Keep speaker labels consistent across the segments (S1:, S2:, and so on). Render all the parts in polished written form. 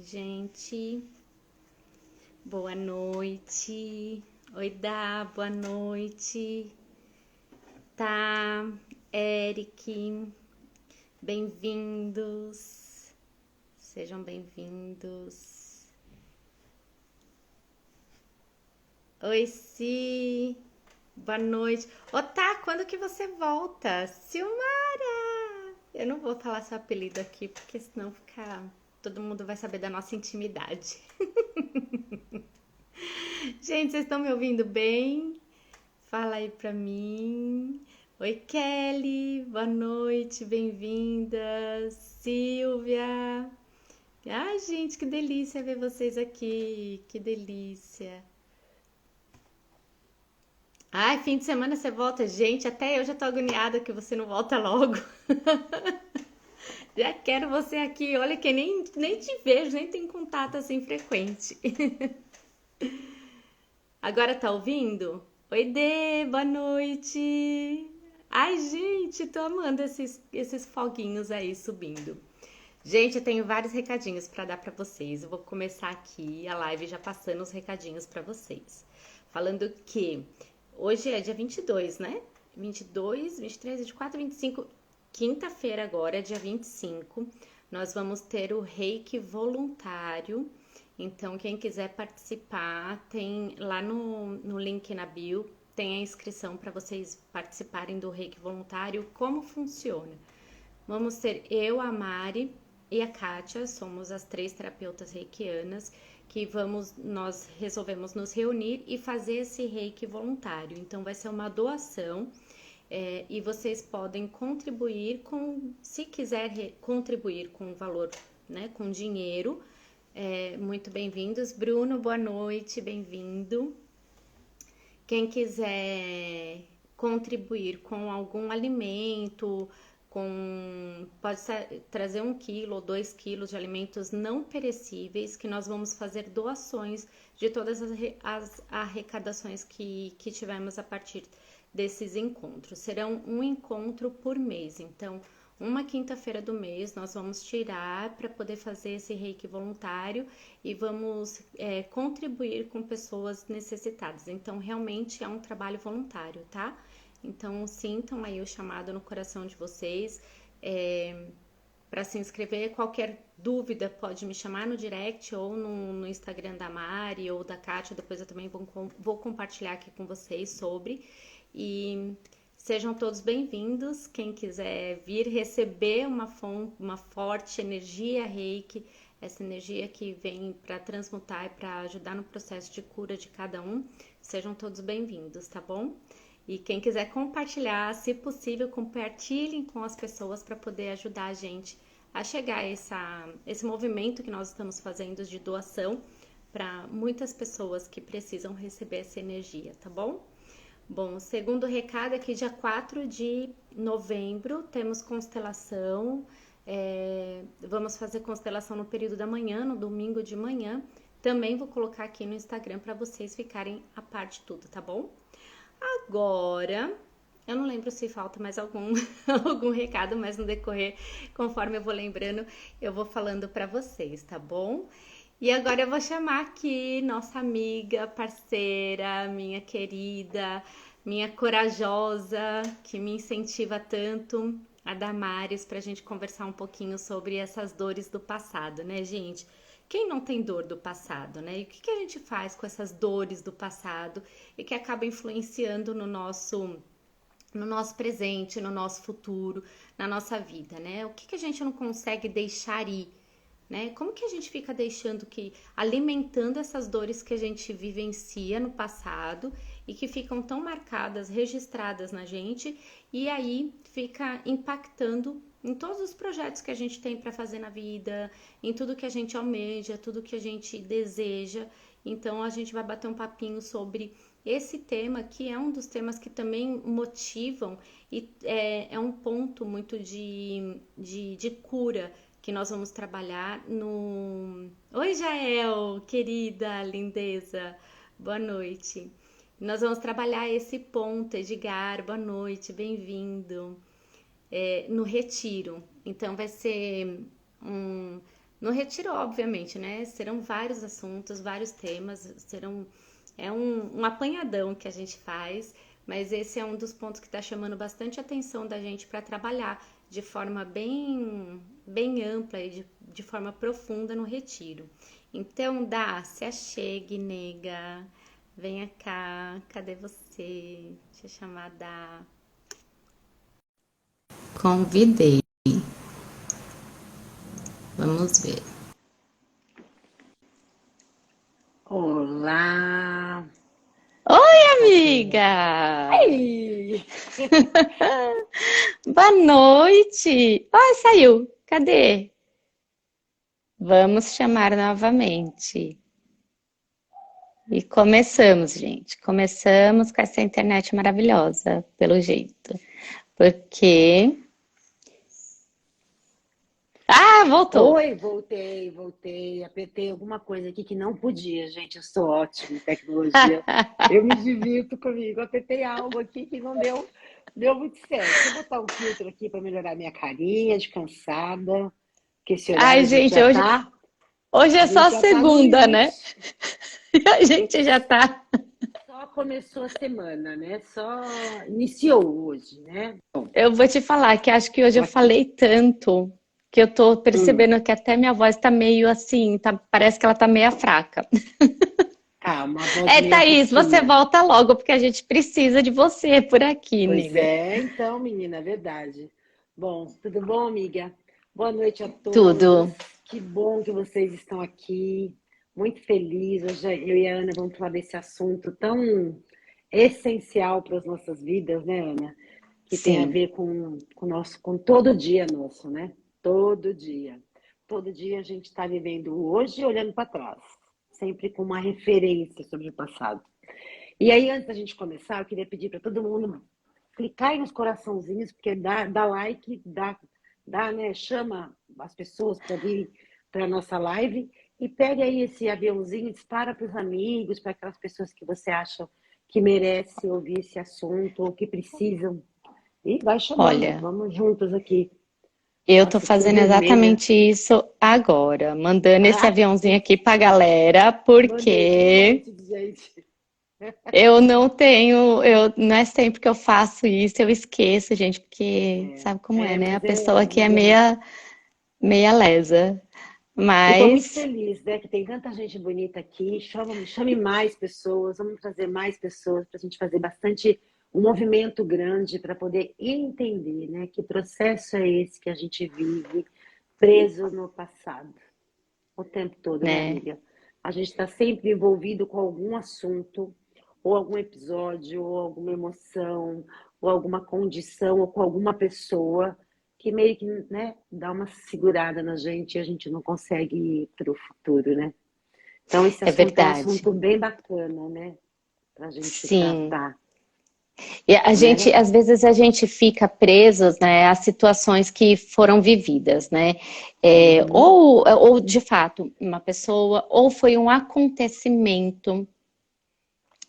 S1: gente. Boa noite. Oi, Dá, boa noite. Tá, Eric, bem-vindos. Sejam bem-vindos. Oi, Si. Boa noite. Ô, tá, quando que você volta? Silmara! Eu não vou falar seu apelido aqui, porque senão todo mundo vai saber da nossa intimidade. Gente, vocês estão me ouvindo bem? Fala aí pra mim. Oi, Kelly, boa noite, bem-vinda. Silvia. Ai, gente, que delícia ver vocês aqui. Que delícia. Ai, fim de semana você volta. Gente, até eu já tô agoniada que você não volta logo. Já quero você aqui. Olha que nem te vejo, nem tenho contato assim frequente. Agora tá ouvindo? Oi, Dê, boa noite. Ai, gente, tô amando esses foguinhos aí subindo. Gente, eu tenho vários recadinhos pra dar pra vocês. Eu vou começar aqui a live já passando os recadinhos pra vocês. Falando que hoje é dia 22, né? 22, 23, 24, 25, quinta-feira agora, dia 25. Nós vamos ter o Reiki voluntário. Então, quem quiser participar, tem lá no link na bio, tem a inscrição para vocês participarem do Reiki voluntário. Como funciona? Vamos ter eu, a Mari e a Kátia, somos as 3 terapeutas reikianas que nós resolvemos nos reunir e fazer esse reiki voluntário. Então vai ser uma doação e vocês podem contribuir se quiser contribuir com valor, né, com dinheiro, muito bem-vindos. Bruno, boa noite, bem-vindo. Quem quiser contribuir com algum alimento, pode trazer 1 quilo ou 2 quilos de alimentos não perecíveis, que nós vamos fazer doações de todas as arrecadações que tivemos a partir desses encontros. Serão um encontro por mês, então uma quinta-feira do mês nós vamos tirar para poder fazer esse reiki voluntário e vamos contribuir com pessoas necessitadas. Então realmente é um trabalho voluntário, tá? Então sintam aí o chamado no coração de vocês para se inscrever. Qualquer dúvida pode me chamar no direct ou no Instagram da Mari ou da Kátia. Depois eu também vou compartilhar aqui com vocês sobre. E sejam todos bem-vindos. Quem quiser vir receber uma forte energia reiki, essa energia que vem para transmutar e para ajudar no processo de cura de cada um, sejam todos bem-vindos, tá bom? E quem quiser compartilhar, se possível, compartilhem com as pessoas para poder ajudar a gente a chegar a esse movimento que nós estamos fazendo de doação para muitas pessoas que precisam receber essa energia, tá bom? Bom, o segundo recado é que dia 4 de novembro temos constelação. Vamos fazer constelação no período da manhã, no domingo de manhã. Também vou colocar aqui no Instagram para vocês ficarem a par de tudo, tá bom? Agora, eu não lembro se falta mais algum recado, mas no decorrer, conforme eu vou lembrando, eu vou falando para vocês, tá bom? E agora eu vou chamar aqui nossa amiga, parceira, minha querida, minha corajosa, que me incentiva tanto, a Damares, pra gente conversar um pouquinho sobre essas dores do passado, né, gente? Quem não tem dor do passado, né? E o que a gente faz com essas dores do passado e que acaba influenciando no nosso presente, no nosso futuro, na nossa vida, né? O que a gente não consegue deixar ir, né? Como que a gente fica alimentando essas dores que a gente vivencia no passado e que ficam tão marcadas, registradas na gente e aí fica impactando em todos os projetos que a gente tem para fazer na vida, em tudo que a gente almeja, tudo que a gente deseja. Então a gente vai bater um papinho sobre esse tema, que é um dos temas que também motivam e é um ponto muito de cura que nós vamos trabalhar no... Oi, Jael, querida, lindeza, boa noite. Nós vamos trabalhar esse ponto, Edgar, boa noite, bem-vindo, no retiro. Então vai ser No retiro, obviamente, né? Serão vários assuntos, vários temas, um apanhadão que a gente faz, mas esse é um dos pontos que está chamando bastante atenção da gente para trabalhar de forma bem ampla e de forma profunda no retiro. Então, Dá, se achegue, nega. Venha cá, cadê você? Deixa eu chamar Dá. Convidei. Vamos ver.
S2: Olá!
S1: Oi, amiga!
S2: Ai!
S1: Boa noite! Ai, saiu. Cadê? Vamos chamar novamente. E começamos, gente. Começamos com essa internet maravilhosa, pelo jeito. Porque... Ah, voltou!
S2: Oi, voltei. Apertei alguma coisa aqui que não podia, gente. Eu sou ótima em tecnologia. Eu me divirto comigo. Apertei algo aqui que não deu muito certo. Deixa eu botar um filtro aqui para melhorar minha carinha de cansada. Porque esse horário
S1: Ai, gente, hoje
S2: a
S1: é
S2: gente
S1: só
S2: já tá no
S1: segunda, né?
S2: limite.
S1: E a gente já tá...
S2: Só começou a semana, né? Só iniciou hoje, né? Bom,
S1: Eu vou te falar que acho que hoje
S2: tô
S1: eu
S2: aqui.
S1: falei tanto que eu tô
S2: Hum.
S1: percebendo que até minha voz tá meio assim, tá, parece que ela tá meio fraca.
S2: Uma voz
S1: É,
S2: meio
S1: Thaís, você
S2: rouquinha.
S1: volta logo, porque a gente precisa de você por aqui,
S2: Pois
S1: nega.
S2: é, então, menina, é verdade. Bom, tudo bom, amiga? Boa noite a todos.
S1: Tudo.
S2: Que bom que vocês estão aqui. Muito feliz. Hoje eu e a Ana vamos falar desse assunto tão essencial para as nossas vidas, né, Ana? Que tem a
S1: Sim,
S2: ver com todo dia nosso, né? Todo dia. Todo dia a gente está vivendo o hoje e olhando para trás, sempre com uma referência sobre o passado. E aí, antes da gente começar, eu queria pedir para todo mundo clicar aí nos coraçãozinhos, porque dá like, né, chama as pessoas para vir para a nossa live e pegue aí esse aviãozinho e dispara para os amigos, para aquelas pessoas que você acha que merecem ouvir esse assunto ou que precisam. E vai chamando,
S1: olha,
S2: vamos juntos aqui.
S1: eu tô
S2: Nossa, eu tô
S1: fazendo
S2: vermelha.
S1: exatamente isso agora, mandando esse
S2: Ah,
S1: aviãozinho aqui pra galera,
S2: mandei para um
S1: porque
S2: monte de gente.
S1: eu não tenho, não é sempre que eu faço isso, eu esqueço, gente, porque sabe como é, né? A pessoa aqui é
S2: Mas é.
S1: meia lesa.
S2: E estou muito
S1: Mas
S2: feliz, né, que tem tanta gente bonita aqui. Chame mais pessoas, vamos trazer mais pessoas para a gente fazer bastante um movimento grande para poder entender, né, que processo é esse que a gente vive preso no passado o tempo todo, né,
S1: né?
S2: amiga? A gente está sempre envolvido com algum assunto, ou algum episódio, ou alguma emoção, ou alguma condição, ou com alguma pessoa que meio que, né, dá uma segurada na gente e a gente não consegue ir para o futuro, né? Então, esse
S1: É
S2: assunto é um
S1: verdade.
S2: assunto bem bacana, né? Para a gente
S1: Sim.
S2: tratar,
S1: E a gente,
S2: né?
S1: às vezes a gente fica presos, né, a situações que foram vividas, né? É,
S2: Uhum.
S1: ou de fato, uma pessoa, ou foi um acontecimento.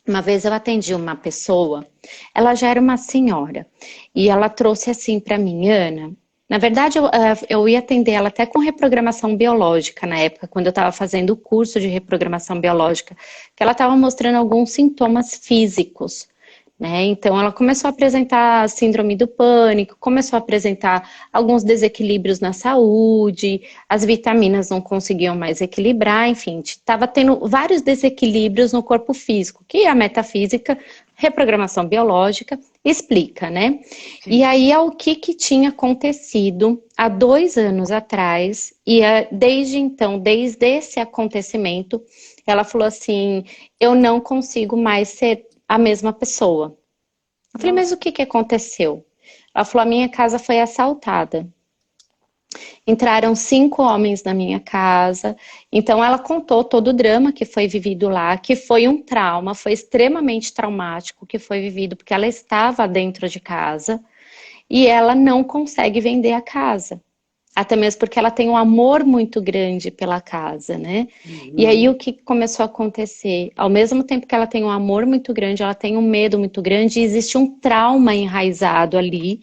S1: Uma vez eu atendi uma pessoa, ela já era uma senhora, e ela trouxe assim para mim, Ana. Na verdade, eu ia atender ela até com reprogramação biológica na época, quando eu estava fazendo o curso de reprogramação biológica, que ela estava mostrando alguns sintomas físicos, né? Então, ela começou a apresentar síndrome do pânico, começou a apresentar alguns desequilíbrios na saúde, as vitaminas não conseguiam mais equilibrar, enfim, estava tendo vários desequilíbrios no corpo físico, que a metafísica, reprogramação biológica, explica, né? E
S2: Sim.
S1: aí é o que tinha acontecido há 2 anos atrás, e desde então, desde esse acontecimento, ela falou assim: eu não consigo mais ser a mesma pessoa. Eu falei, mas o
S2: Nossa.
S1: que aconteceu? Ela falou, a minha casa foi assaltada. Entraram 5 homens na minha casa. Então ela contou todo o drama que foi vivido lá, que foi um trauma, foi extremamente traumático que foi vivido, porque ela estava dentro de casa e ela não consegue vender a casa. Até mesmo porque ela tem um amor muito grande pela casa, né? E aí o
S2: Uhum.
S1: que começou a acontecer? Ao mesmo tempo que ela tem um amor muito grande, ela tem um medo muito grande e existe um trauma enraizado ali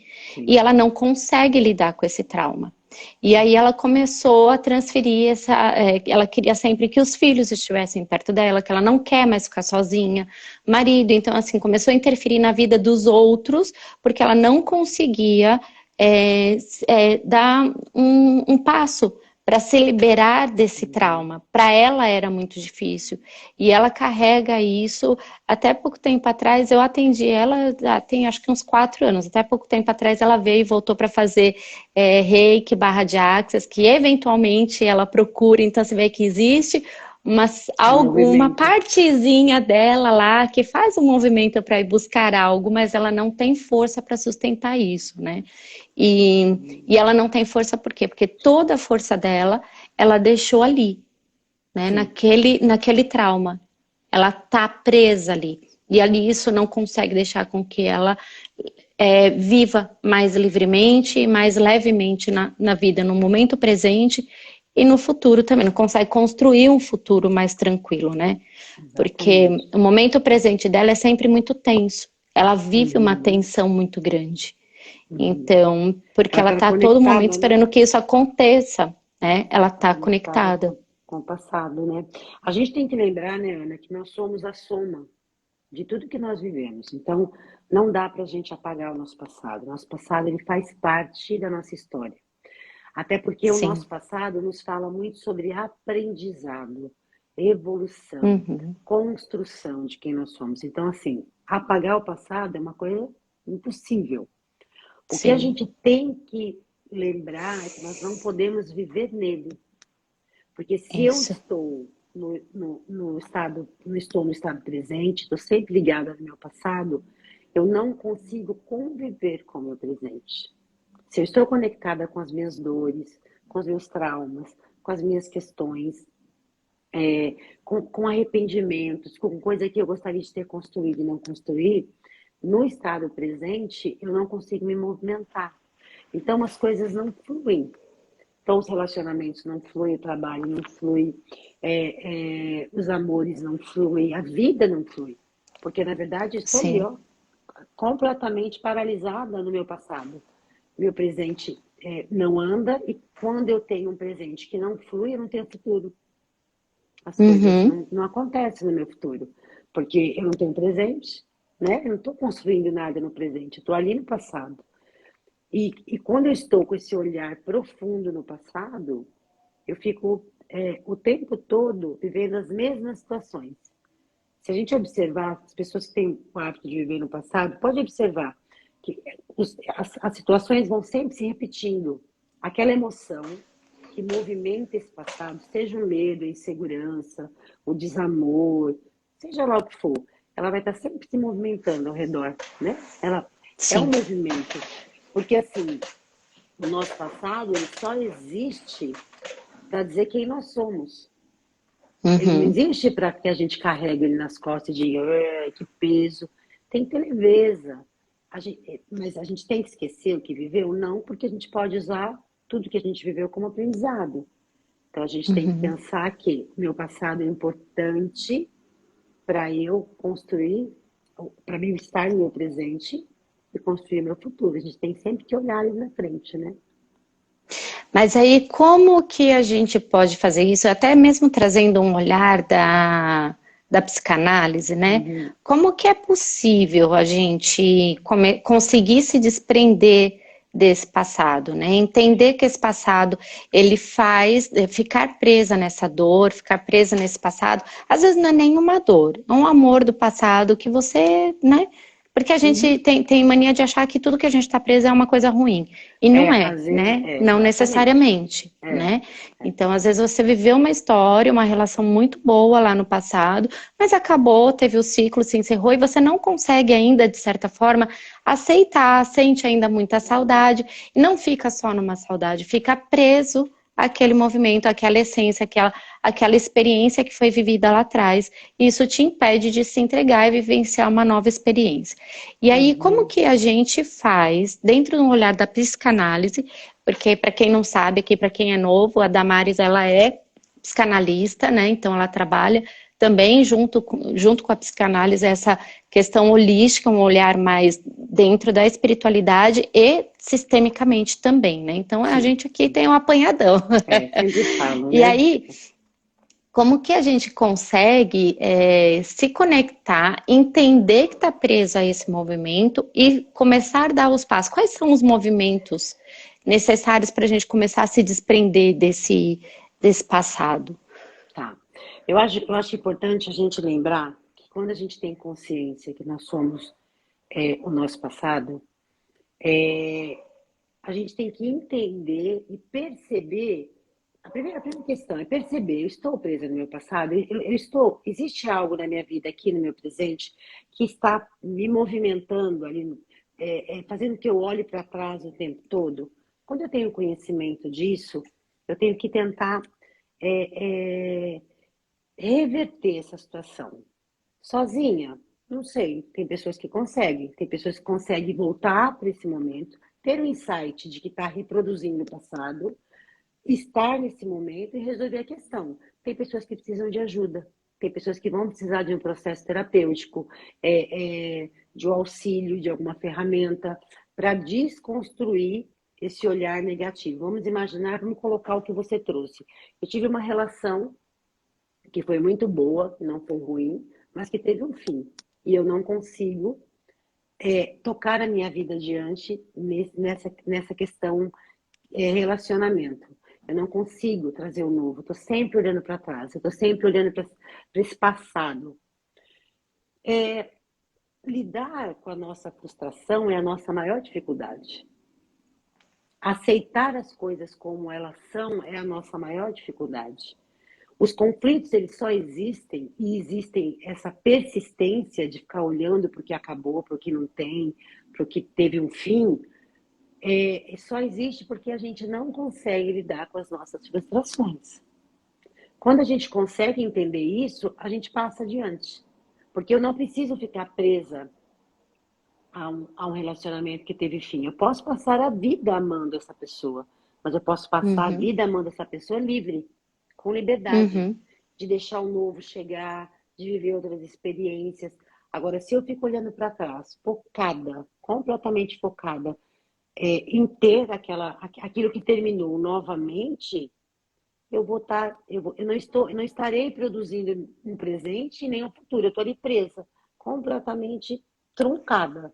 S1: e
S2: Sim.
S1: ela não consegue lidar com esse trauma. E aí ela começou a transferir ela queria sempre que os filhos estivessem perto dela, que ela não quer mais ficar sozinha, marido, então assim, começou a interferir na vida dos outros, porque ela não conseguia dar um passo para se liberar desse trauma. Para ela era muito difícil. E ela carrega isso. Até pouco tempo atrás, eu atendi ela, tem acho que uns 4 anos. Até pouco tempo atrás, ela veio e voltou para fazer reiki barra de axis, que eventualmente ela procura. Então, você vê que existe uma
S2: movimento.
S1: partezinha dela lá que faz um movimento para ir buscar algo, mas ela não tem força para sustentar isso, né? E ela não tem força por quê? Porque toda a força dela, ela deixou ali, né?
S2: Sim.
S1: Naquele trauma. Ela tá presa ali. E ali isso não consegue deixar com que ela viva mais livremente e mais levemente na vida, no momento presente e no futuro também. Não consegue construir um futuro mais tranquilo, né? Porque
S2: Exatamente.
S1: o momento presente dela é sempre muito tenso. Ela vive uma
S2: Uhum.
S1: tensão muito grande.
S2: Uhum.
S1: Então, porque
S2: Ela
S1: ela
S2: está
S1: tá a todo momento
S2: conectada, né?
S1: esperando que isso aconteça, né? Ela
S2: Tá
S1: tá
S2: conectada
S1: conectada.
S2: com o passado, né? A gente tem que lembrar, né, Ana, que nós somos a soma de tudo que nós vivemos. Então, não dá para a gente apagar o nosso passado. Nosso passado, ele faz parte da nossa história. Até porque o
S1: Sim.
S2: nosso passado nos fala muito sobre aprendizado, evolução,
S1: Uhum.
S2: construção de quem nós somos. Então, assim, apagar o passado é uma coisa impossível. O que a
S1: Sim.
S2: gente tem que lembrar é que nós não podemos viver nele. Porque se eu
S1: Isso.
S2: estou no estado, não estou no estado presente, estou sempre ligada ao meu passado, eu não consigo conviver com o meu presente. Se eu estou conectada com as minhas dores, com os meus traumas, com as minhas questões, com arrependimentos, com coisa que eu gostaria de ter construído e não construir, no estado presente eu não consigo me movimentar. Então as coisas não fluem. Então, os relacionamentos não fluem, o trabalho não flui, os amores não fluem, a vida não flui. Porque, na verdade, eu estou ali,
S1: Sim.
S2: ó, completamente paralisada no meu passado. Meu presente não anda, e quando eu tenho um presente que não flui, eu não tenho futuro. As coisas
S1: Uhum.
S2: não acontecem no meu futuro. Porque eu não tenho presente, né? Eu não estou construindo nada no presente, eu estou ali no passado. E quando eu estou com esse olhar profundo no passado, eu fico o tempo todo vivendo as mesmas situações. Se a gente observar, as pessoas que têm o hábito de viver no passado, pode observar que as situações vão sempre se repetindo. Aquela emoção que movimenta esse passado, seja o medo, a insegurança, o desamor, seja lá o que for, ela vai estar sempre se movimentando ao redor, né? Ela é um
S1: Sim.
S2: movimento. Porque, assim, o nosso passado, ele só existe para dizer quem nós somos. Ele não
S1: Uhum.
S2: existe para que a gente carregue ele nas costas e diga, que peso. Tem que ter leveza. Mas a gente tem que esquecer o que viveu? Não, porque a gente pode usar tudo que a gente viveu como aprendizado. Então a gente tem que
S1: Uhum.
S2: pensar que o meu passado é importante para eu construir, para mim estar no meu presente e construir meu futuro. A gente tem sempre que olhar ali na frente, né?
S1: Mas aí, como que a gente pode fazer isso? Até mesmo trazendo um olhar da psicanálise, né?
S2: Uhum.
S1: Como que é possível a gente conseguir se desprender desse passado, né? Entender que esse passado, ele faz ficar presa nessa dor, ficar presa nesse passado. Às vezes não é nenhuma dor, é um amor do passado que você, né? Porque a gente
S2: Uhum.
S1: tem mania de achar que tudo que a gente está preso é uma coisa ruim. E não é,
S2: Às vezes,
S1: né? Não
S2: exatamente.
S1: necessariamente,
S2: É,
S1: né?
S2: é.
S1: Então, às vezes você viveu uma história, uma relação muito boa lá no passado, mas acabou, teve o ciclo, se encerrou e você não consegue ainda, de certa forma, aceitar, sente ainda muita saudade. E não fica só numa saudade, fica preso àquele movimento, àquela essência, aquela experiência que foi vivida lá atrás. E isso te impede de se entregar e vivenciar uma nova experiência. E aí, como
S2: Uhum.
S1: que a gente faz, dentro do olhar da psicanálise, porque para quem não sabe, aqui para quem é novo, a Damares ela é psicanalista, né? Então ela trabalha também, junto com a psicanálise, essa questão holística, um olhar mais dentro da espiritualidade e sistemicamente também, né? Então, a
S2: Sim,
S1: gente aqui tem um apanhadão.
S2: sempre falo,
S1: E
S2: né?
S1: aí, como que a gente consegue se conectar, entender que está preso a esse movimento e começar a dar os passos? Quais são os movimentos necessários para a gente começar a se desprender desse passado?
S2: Tá. Eu acho importante a gente lembrar que quando a gente tem consciência que nós somos o nosso passado, a gente tem que entender e perceber. A primeira questão é perceber, eu estou presa no meu passado, existe algo na minha vida aqui no meu presente que está me movimentando ali, fazendo que eu olhe para trás o tempo todo. Quando eu tenho conhecimento disso, eu tenho que tentar é, é, reverter essa situação. Sozinha, não sei. Tem pessoas que conseguem, tem pessoas que conseguem voltar para esse momento, ter o insight de que está reproduzindo o passado, estar nesse momento e resolver a questão. Tem pessoas que precisam de ajuda, tem pessoas que vão precisar de um processo terapêutico, de um auxílio, de alguma ferramenta, para desconstruir esse olhar negativo. Vamos imaginar, vamos colocar o que você trouxe. Eu tive uma relação que foi muito boa, não foi ruim, mas que teve um fim. E eu não consigo tocar a minha vida adiante nessa questão relacionamento. Eu não consigo trazer o novo. Estou sempre olhando para trás. Eu estou sempre olhando para esse passado. Lidar com a nossa frustração é a nossa maior dificuldade. Aceitar as coisas como elas são é a nossa maior dificuldade. Os conflitos, eles só existem, e existem essa persistência de ficar olhando para o que acabou, para o que não tem, para o que teve um fim, só existe porque a gente não consegue lidar com as nossas frustrações. Quando a gente consegue entender isso, a gente passa adiante. Porque eu não preciso ficar presa a um relacionamento que teve fim. Eu posso passar a vida amando essa pessoa, mas eu posso passar a
S1: Uhum,
S2: vida amando essa pessoa livre, com liberdade,
S1: uhum,
S2: de deixar o novo chegar, de viver outras experiências. Agora, se eu fico olhando para trás, focada, completamente focada, em ter aquilo que terminou novamente, eu não estarei produzindo um presente nem um futuro. Eu estou ali presa, completamente truncada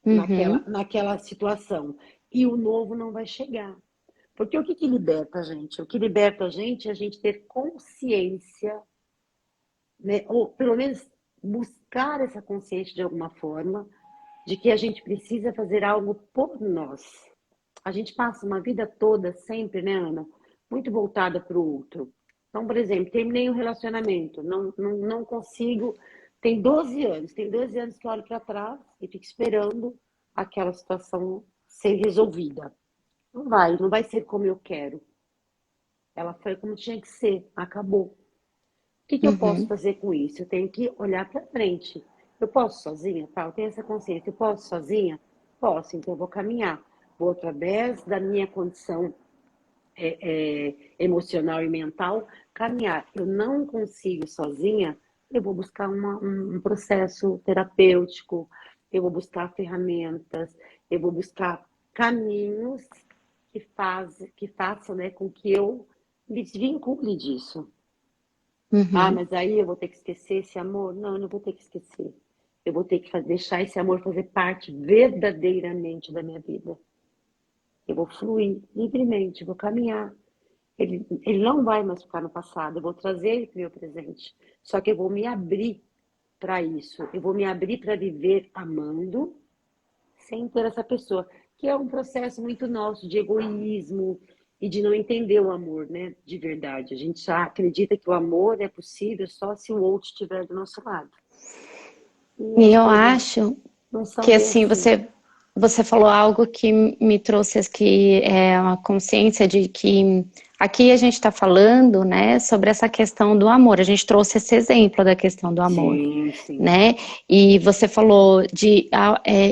S1: uhum,
S2: naquela situação. E o novo não vai chegar. Porque o que liberta a gente? O que liberta a gente é a gente ter consciência, né? Ou pelo menos buscar essa consciência de alguma forma, de que a gente precisa fazer algo por nós. A gente passa uma vida toda sempre, né, Ana? Muito voltada para o outro. Então, por exemplo, terminei um relacionamento, não consigo. Tem 12 anos que eu olho para trás e fico esperando aquela situação ser resolvida. Não vai ser como eu quero. Ela foi como tinha que ser, acabou. O que eu posso
S1: uhum,
S2: fazer com isso? Eu tenho que olhar para frente. Eu posso sozinha? Tá, eu tenho essa consciência. Eu posso sozinha? Posso, então eu vou caminhar. Vou, através da minha condição emocional e mental, caminhar. Eu não consigo sozinha, eu vou buscar um processo terapêutico, eu vou buscar ferramentas, eu vou buscar caminhos que façam, né, com que eu me desvincule disso. Ah,
S1: uhum,
S2: mas aí eu vou ter que esquecer esse amor? Não, eu não vou ter que esquecer. Eu vou ter que deixar esse amor fazer parte verdadeiramente da minha vida. Eu vou fluir livremente, vou caminhar. Ele não vai mais ficar no passado, eu vou trazer ele para o meu presente. Só que eu vou me abrir para isso. Eu vou me abrir para viver amando sem ter essa pessoa. Que é um processo muito nosso de egoísmo e de não entender o amor, né? De verdade. A gente já acredita que o amor é possível só se o outro estiver do nosso lado. E
S1: e
S2: as
S1: eu
S2: coisas
S1: acho
S2: não são
S1: que
S2: bem
S1: assim,
S2: assim.
S1: você falou algo que me trouxe aqui uma consciência de que aqui a gente está falando, né, sobre essa questão do amor. A gente trouxe esse exemplo da questão do amor,
S2: Sim, sim.
S1: né? E você falou de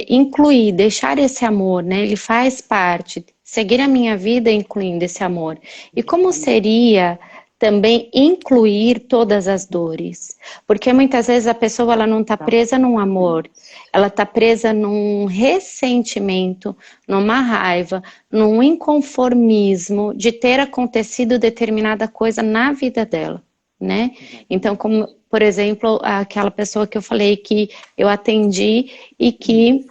S1: incluir, deixar esse amor, né? Ele faz parte, seguir a minha vida incluindo esse amor. E como
S2: Exatamente.
S1: seria também incluir todas as dores. Porque muitas vezes a pessoa ela não está presa num amor, ela está presa num ressentimento, numa raiva, num inconformismo de ter acontecido determinada coisa na vida dela, né? Então, como, por exemplo, aquela pessoa que eu falei que eu atendi e que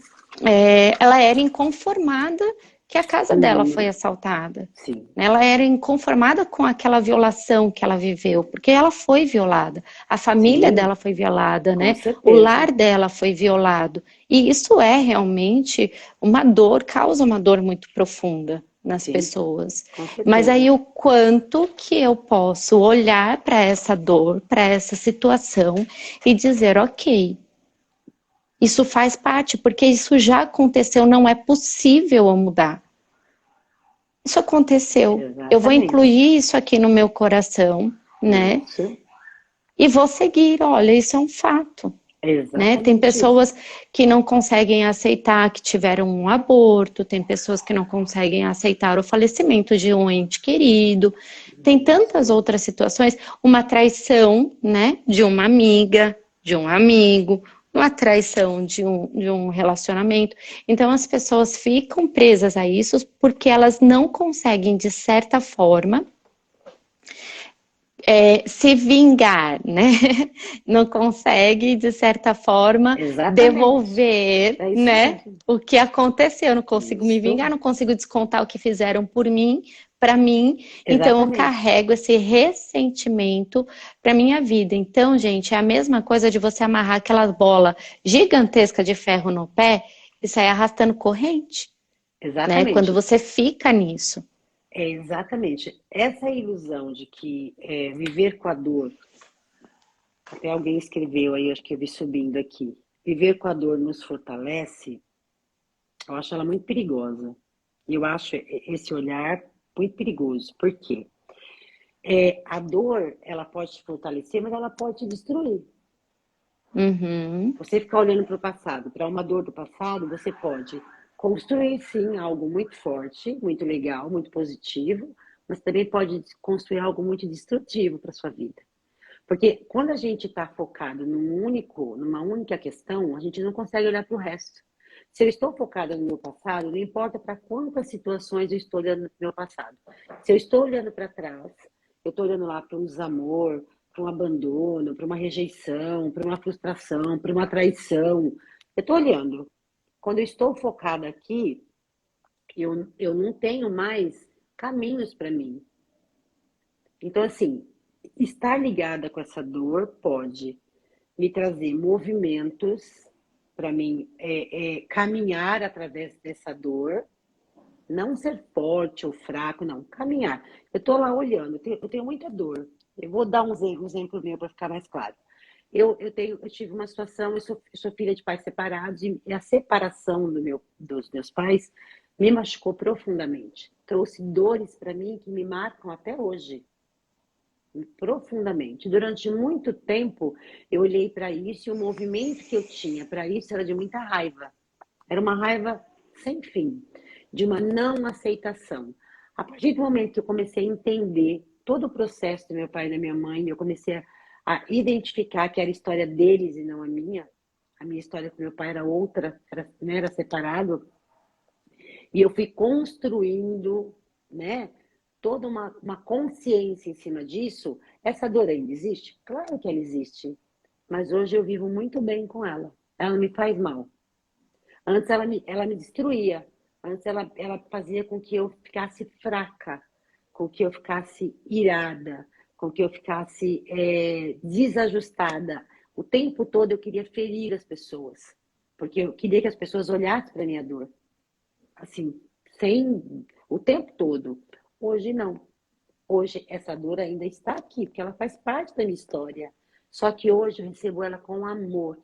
S1: ela era inconformada que a casa dela foi assaltada.
S2: Sim.
S1: Ela era inconformada com aquela violação que ela viveu, porque ela foi violada, a família
S2: Sim,
S1: dela foi violada,
S2: com
S1: né? O
S2: certeza.
S1: lar dela foi violado. E isso é realmente uma dor, causa uma dor muito profunda nas
S2: Sim,
S1: pessoas.
S2: com
S1: Mas
S2: certeza.
S1: aí o quanto que eu posso olhar para essa dor, para essa situação e dizer, ok, isso faz parte, porque isso já aconteceu, não é possível eu mudar. Isso aconteceu. Eu vou
S2: Exatamente.
S1: incluir isso aqui no meu coração, né?
S2: Isso,
S1: E vou seguir. Olha, isso é um fato, né? Tem
S2: exatamente isso.
S1: pessoas que não conseguem aceitar que tiveram um aborto, tem pessoas que não conseguem aceitar o falecimento de um ente querido, tem tantas
S2: Isso,
S1: outras situações, uma traição, né? De uma amiga, de um amigo, uma traição de um relacionamento. Então as pessoas ficam presas a isso porque elas não conseguem, de certa forma, se vingar, né? Não consegue, de certa forma,
S2: exatamente.
S1: devolver,
S2: É isso
S1: né?
S2: mesmo.
S1: O que aconteceu. Eu não consigo me vingar,
S2: Isso,
S1: não consigo descontar o que fizeram por mim, para mim. Então, eu
S2: exatamente.
S1: carrego esse ressentimento para minha vida. Então, gente, é a mesma coisa de você amarrar aquela bola gigantesca de ferro no pé e sair arrastando corrente, né? Quando
S2: Exatamente.
S1: você fica nisso.
S2: É exatamente. Essa ilusão de que viver com a dor, até alguém escreveu aí, acho que eu vi subindo aqui, viver com a dor nos fortalece, eu acho ela muito perigosa. E eu acho esse olhar muito perigoso. Por quê? A dor, ela pode te fortalecer, mas ela pode te destruir.
S1: Uhum.
S2: Você ficar olhando para o passado, para uma dor do passado, você pode construir sim algo muito forte, muito legal, muito positivo, mas também pode construir algo muito destrutivo para sua vida. Porque quando a gente está focado numa única questão, a gente não consegue olhar para o resto. Se eu estou focada no meu passado, não importa para quantas situações eu estou olhando no meu passado. Se eu estou olhando para trás, eu estou olhando lá para um desamor, para um abandono, para uma rejeição, para uma frustração, para uma traição. Eu estou olhando. Quando eu estou focada aqui, eu não tenho mais caminhos para mim. Então, assim, estar ligada com essa dor pode me trazer movimentos para mim caminhar através dessa dor, não ser forte ou fraco, não, caminhar. Eu estou lá olhando, eu tenho muita dor. Eu vou dar um exemplo meu para ficar mais claro. Eu tive uma situação, eu sou filha de pais separados e a separação dos meus pais me machucou profundamente. Trouxe dores para mim que me marcam até hoje profundamente. Durante muito tempo, eu olhei para isso e o movimento que eu tinha para isso era de muita raiva. Era uma raiva sem fim, de uma não aceitação. A partir do momento que eu comecei a entender todo o processo do meu pai e da minha mãe, eu comecei a identificar que era a história deles e não a minha. A minha história com meu pai era outra, era separado. E eu fui construindo, né, toda uma consciência em cima disso. Essa dor ainda existe? Claro que ela existe. Mas hoje eu vivo muito bem com ela. Ela não me faz mal. Antes ela me destruía. Antes ela fazia com que eu ficasse fraca, com que eu ficasse irada, com que eu ficasse desajustada. O tempo todo eu queria ferir as pessoas, porque eu queria que as pessoas olhassem para a minha dor assim, sem o tempo todo. Hoje não. Hoje essa dor ainda está aqui, porque ela faz parte da minha história. Só que hoje eu recebo ela com amor.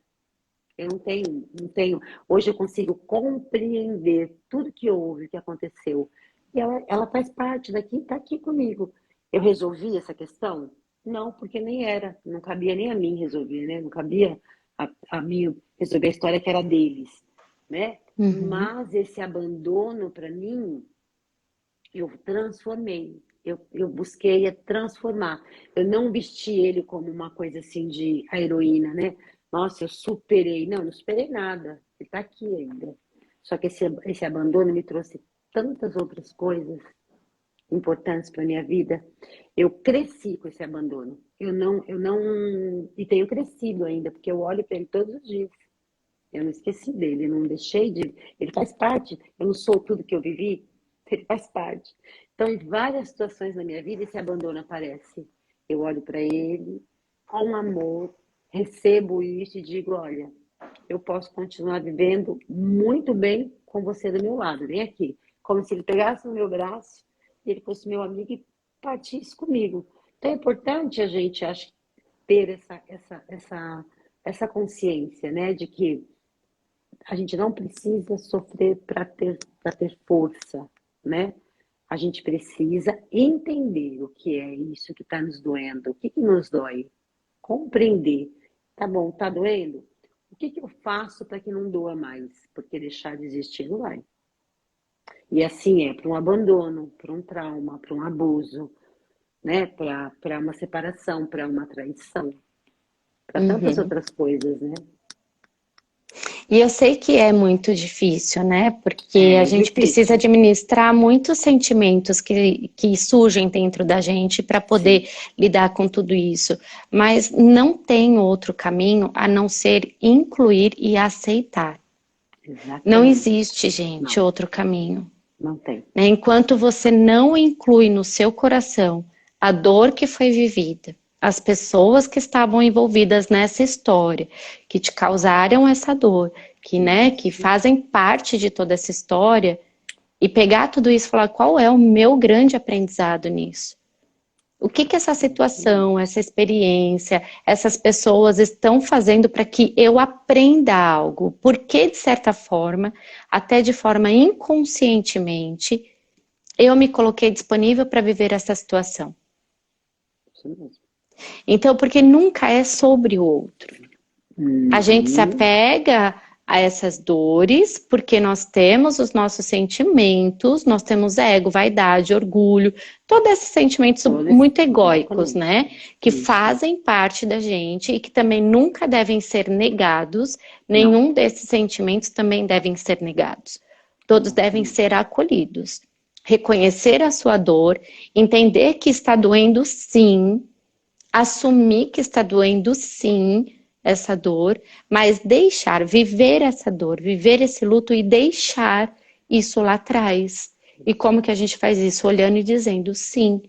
S2: Eu não tenho. Hoje eu consigo compreender tudo que houve, que aconteceu. E ela faz parte daqui, está aqui comigo. Eu resolvi essa questão? Não, porque nem era. Não cabia nem a mim resolver, né? Não cabia a mim resolver a história que era deles, né?
S1: Uhum.
S2: Mas esse abandono, para mim, eu transformei. Eu busquei transformar. Eu não vesti ele como uma coisa assim de a heroína, né? Nossa, eu superei. Não, não superei nada. Ele está aqui ainda. Só que esse abandono me trouxe tantas outras coisas importantes para minha vida. Eu cresci com esse abandono. E tenho crescido ainda, porque eu olho para ele todos os dias. Eu não esqueci dele, eu não deixei de. Ele faz parte. Eu não sou tudo que eu vivi, ele faz parte. Então, em várias situações na minha vida, esse abandono aparece. Eu olho para ele com amor, recebo isso e digo: olha, eu posso continuar vivendo muito bem com você do meu lado, vem aqui. Como se ele pegasse no meu braço e ele fosse meu amigo e partisse comigo. Então, é importante a gente, acho, ter essa consciência, né, de que a gente não precisa sofrer para ter força, né? A gente precisa entender o que é isso que está nos doendo, o que nos dói, compreender. Tá bom, tá doendo? O que eu faço para que não doa mais? Porque deixar de existir não vai. E assim é para um abandono, para um trauma, para um abuso, né? Para uma separação, para uma traição, para tantas
S1: Uhum.
S2: outras coisas, né?
S1: E eu sei que é muito difícil, né? Porque a
S2: É
S1: gente precisa
S2: difícil,
S1: administrar muitos sentimentos que surgem dentro da gente para
S2: sim,
S1: poder lidar com tudo isso. Mas não tem outro caminho a não ser incluir e aceitar. Não
S2: exatamente.
S1: existe, gente,
S2: Não,
S1: outro caminho,
S2: não tem.
S1: né? Enquanto você não inclui no seu coração a dor que foi vivida, as pessoas que estavam envolvidas nessa história, que te causaram essa dor, que, né, que
S2: Isso,
S1: fazem parte de toda essa história, e pegar tudo isso e falar qual é o meu grande aprendizado nisso. O que que essa situação,
S2: exatamente.
S1: essa experiência, essas pessoas estão fazendo para que eu aprenda algo? Porque, de certa forma, até de forma inconscientemente, eu me coloquei disponível para viver essa situação.
S2: Isso mesmo.
S1: Então, porque nunca é sobre o outro. A gente se
S2: Uhum.
S1: apega a essas dores porque nós temos os nossos sentimentos, nós temos ego, vaidade, orgulho, todos esses sentimentos muito egóicos,
S2: Exatamente.
S1: né? Que
S2: Isso.
S1: fazem parte da gente e que também nunca devem ser negados.
S2: Não,
S1: Nenhum desses sentimentos também devem ser negados. Todos devem ser
S2: exatamente.
S1: acolhidos. Reconhecer a sua dor, entender que está doendo sim, assumir que está doendo sim essa dor, mas deixar viver essa dor, viver esse luto e deixar isso lá atrás. E como que a gente faz isso? Olhando e dizendo sim,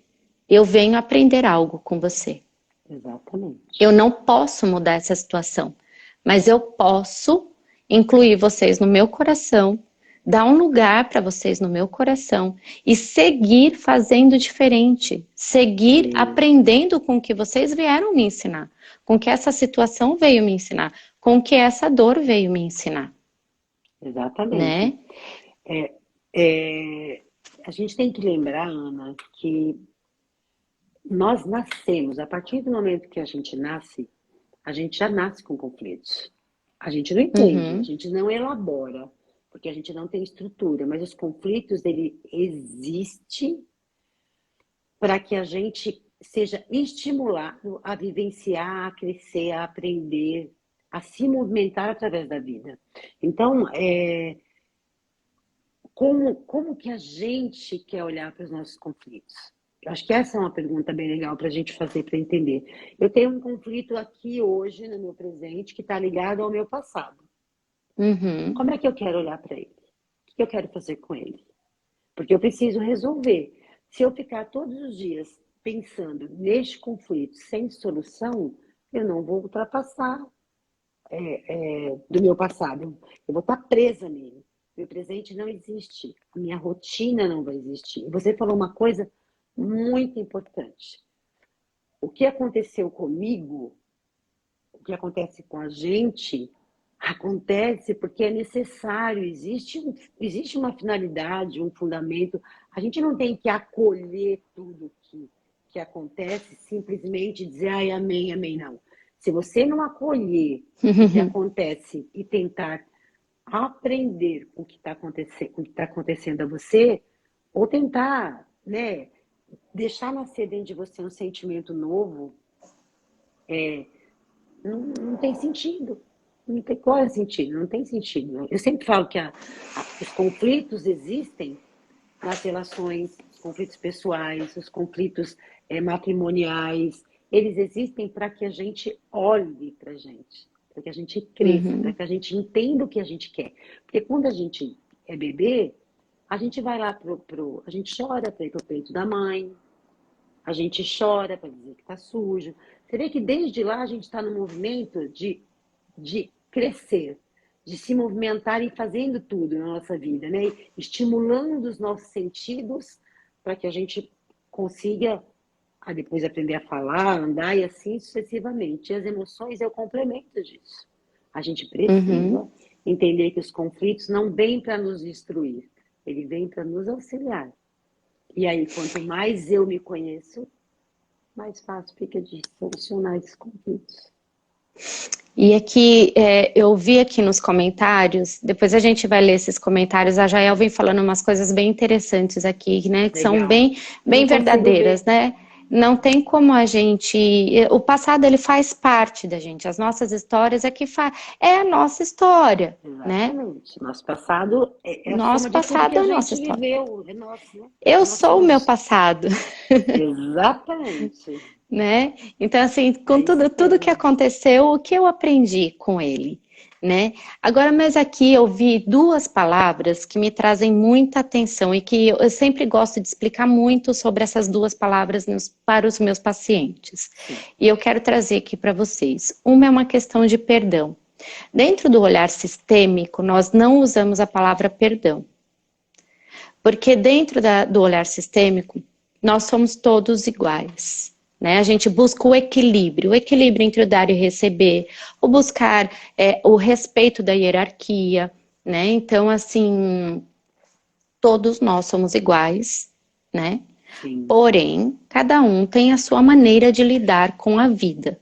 S1: eu venho aprender algo com você. Eu
S2: Exatamente.
S1: não posso mudar essa situação, mas eu posso incluir vocês no meu coração, dar um lugar para vocês no meu coração e seguir fazendo diferente, seguir
S2: Isso.
S1: aprendendo com o que vocês vieram me ensinar, com o que essa situação veio me ensinar, com o que essa dor veio me ensinar,
S2: Exatamente.
S1: né?
S2: É, é, a gente tem que lembrar, Ana, que nós nascemos, a partir do momento que a gente nasce, a gente já nasce com conflitos. A gente não entende, a
S1: Uhum,
S2: gente não elabora, porque a gente não tem estrutura, mas os conflitos, ele existe para que a gente seja estimulado a vivenciar, a crescer, a aprender, a se movimentar através da vida. Então, como que a gente quer olhar para os nossos conflitos? Eu acho que essa é uma pergunta bem legal para a gente fazer, para entender. Eu tenho um conflito aqui hoje, no meu presente, que está ligado ao meu passado.
S1: uhum,
S2: Como é que eu quero olhar para ele? O que eu quero fazer com ele? Porque eu preciso resolver. Se eu ficar todos os dias pensando neste conflito sem solução, eu não vou ultrapassar do meu passado. Eu vou estar presa nele. Meu presente não existe. A minha rotina não vai existir. Você falou uma coisa muito importante. O que aconteceu comigo, o que acontece com a gente, acontece porque é necessário, existe uma finalidade, um fundamento. A gente não tem que acolher tudo que acontece, simplesmente dizer, ai, amém, amém, não. Se você não acolher o que acontece e tentar aprender com o que está acontecendo a você, ou tentar, né, deixar nascer dentro de você um sentimento novo, não tem sentido. Não tem, qual é o sentido? Não tem sentido. Eu sempre falo que os conflitos existem nas relações, os conflitos pessoais, os conflitos matrimoniais, eles existem para que a gente olhe para a gente, para que a gente cresça, para
S1: Uhum,
S2: que a gente entenda o que a gente quer. Porque quando a gente é bebê, a gente vai lá a gente chora para ir pro peito da mãe, a gente chora para dizer que está sujo. Você vê que desde lá a gente está no movimento de crescer, de se movimentar e fazendo tudo na nossa vida, né? Estimulando os nossos sentidos para que a gente consiga depois aprender a falar, andar e assim sucessivamente. E as emoções é o complemento disso. A gente
S1: uhum.
S2: precisa entender que os conflitos não vêm para nos destruir, ele vem para nos auxiliar. E aí, quanto mais eu me conheço, mais fácil fica de solucionar esses conflitos.
S1: E aqui, eu vi aqui nos comentários, depois a gente vai ler esses comentários, a Jael vem falando umas coisas bem interessantes aqui, né, que são
S2: Legal.
S1: bem,
S2: Eu não
S1: bem
S2: consigo
S1: verdadeiras,
S2: ver.
S1: né? Não tem como a gente, o passado ele faz parte da gente, as nossas histórias é a nossa história, né?
S2: Exatamente. Nosso passado é a
S1: Nosso
S2: soma de tudo que
S1: passado
S2: a
S1: é a nossa
S2: gente
S1: história.
S2: viveu. É nosso, né?
S1: Eu
S2: Nós
S1: sou o meu
S2: somos.
S1: passado.
S2: Exatamente.
S1: Né? Então, assim,
S2: É
S1: com
S2: isso
S1: tudo que
S2: mesmo.
S1: aconteceu, o que eu aprendi com ele, né? Agora, mas aqui eu vi duas palavras que me trazem muita atenção e que eu sempre gosto de explicar muito sobre essas duas palavras para os meus pacientes.
S2: Sim.
S1: E eu quero trazer aqui para vocês. Uma é uma questão de perdão. Dentro do olhar sistêmico, nós não usamos a palavra perdão. Porque dentro do olhar sistêmico, nós somos todos iguais. Né? A gente busca o equilíbrio entre o dar e receber, o buscar o respeito da hierarquia. Né? Então, assim, todos nós somos iguais, né?
S2: Sim.
S1: Porém, cada um tem a sua maneira de lidar com a vida.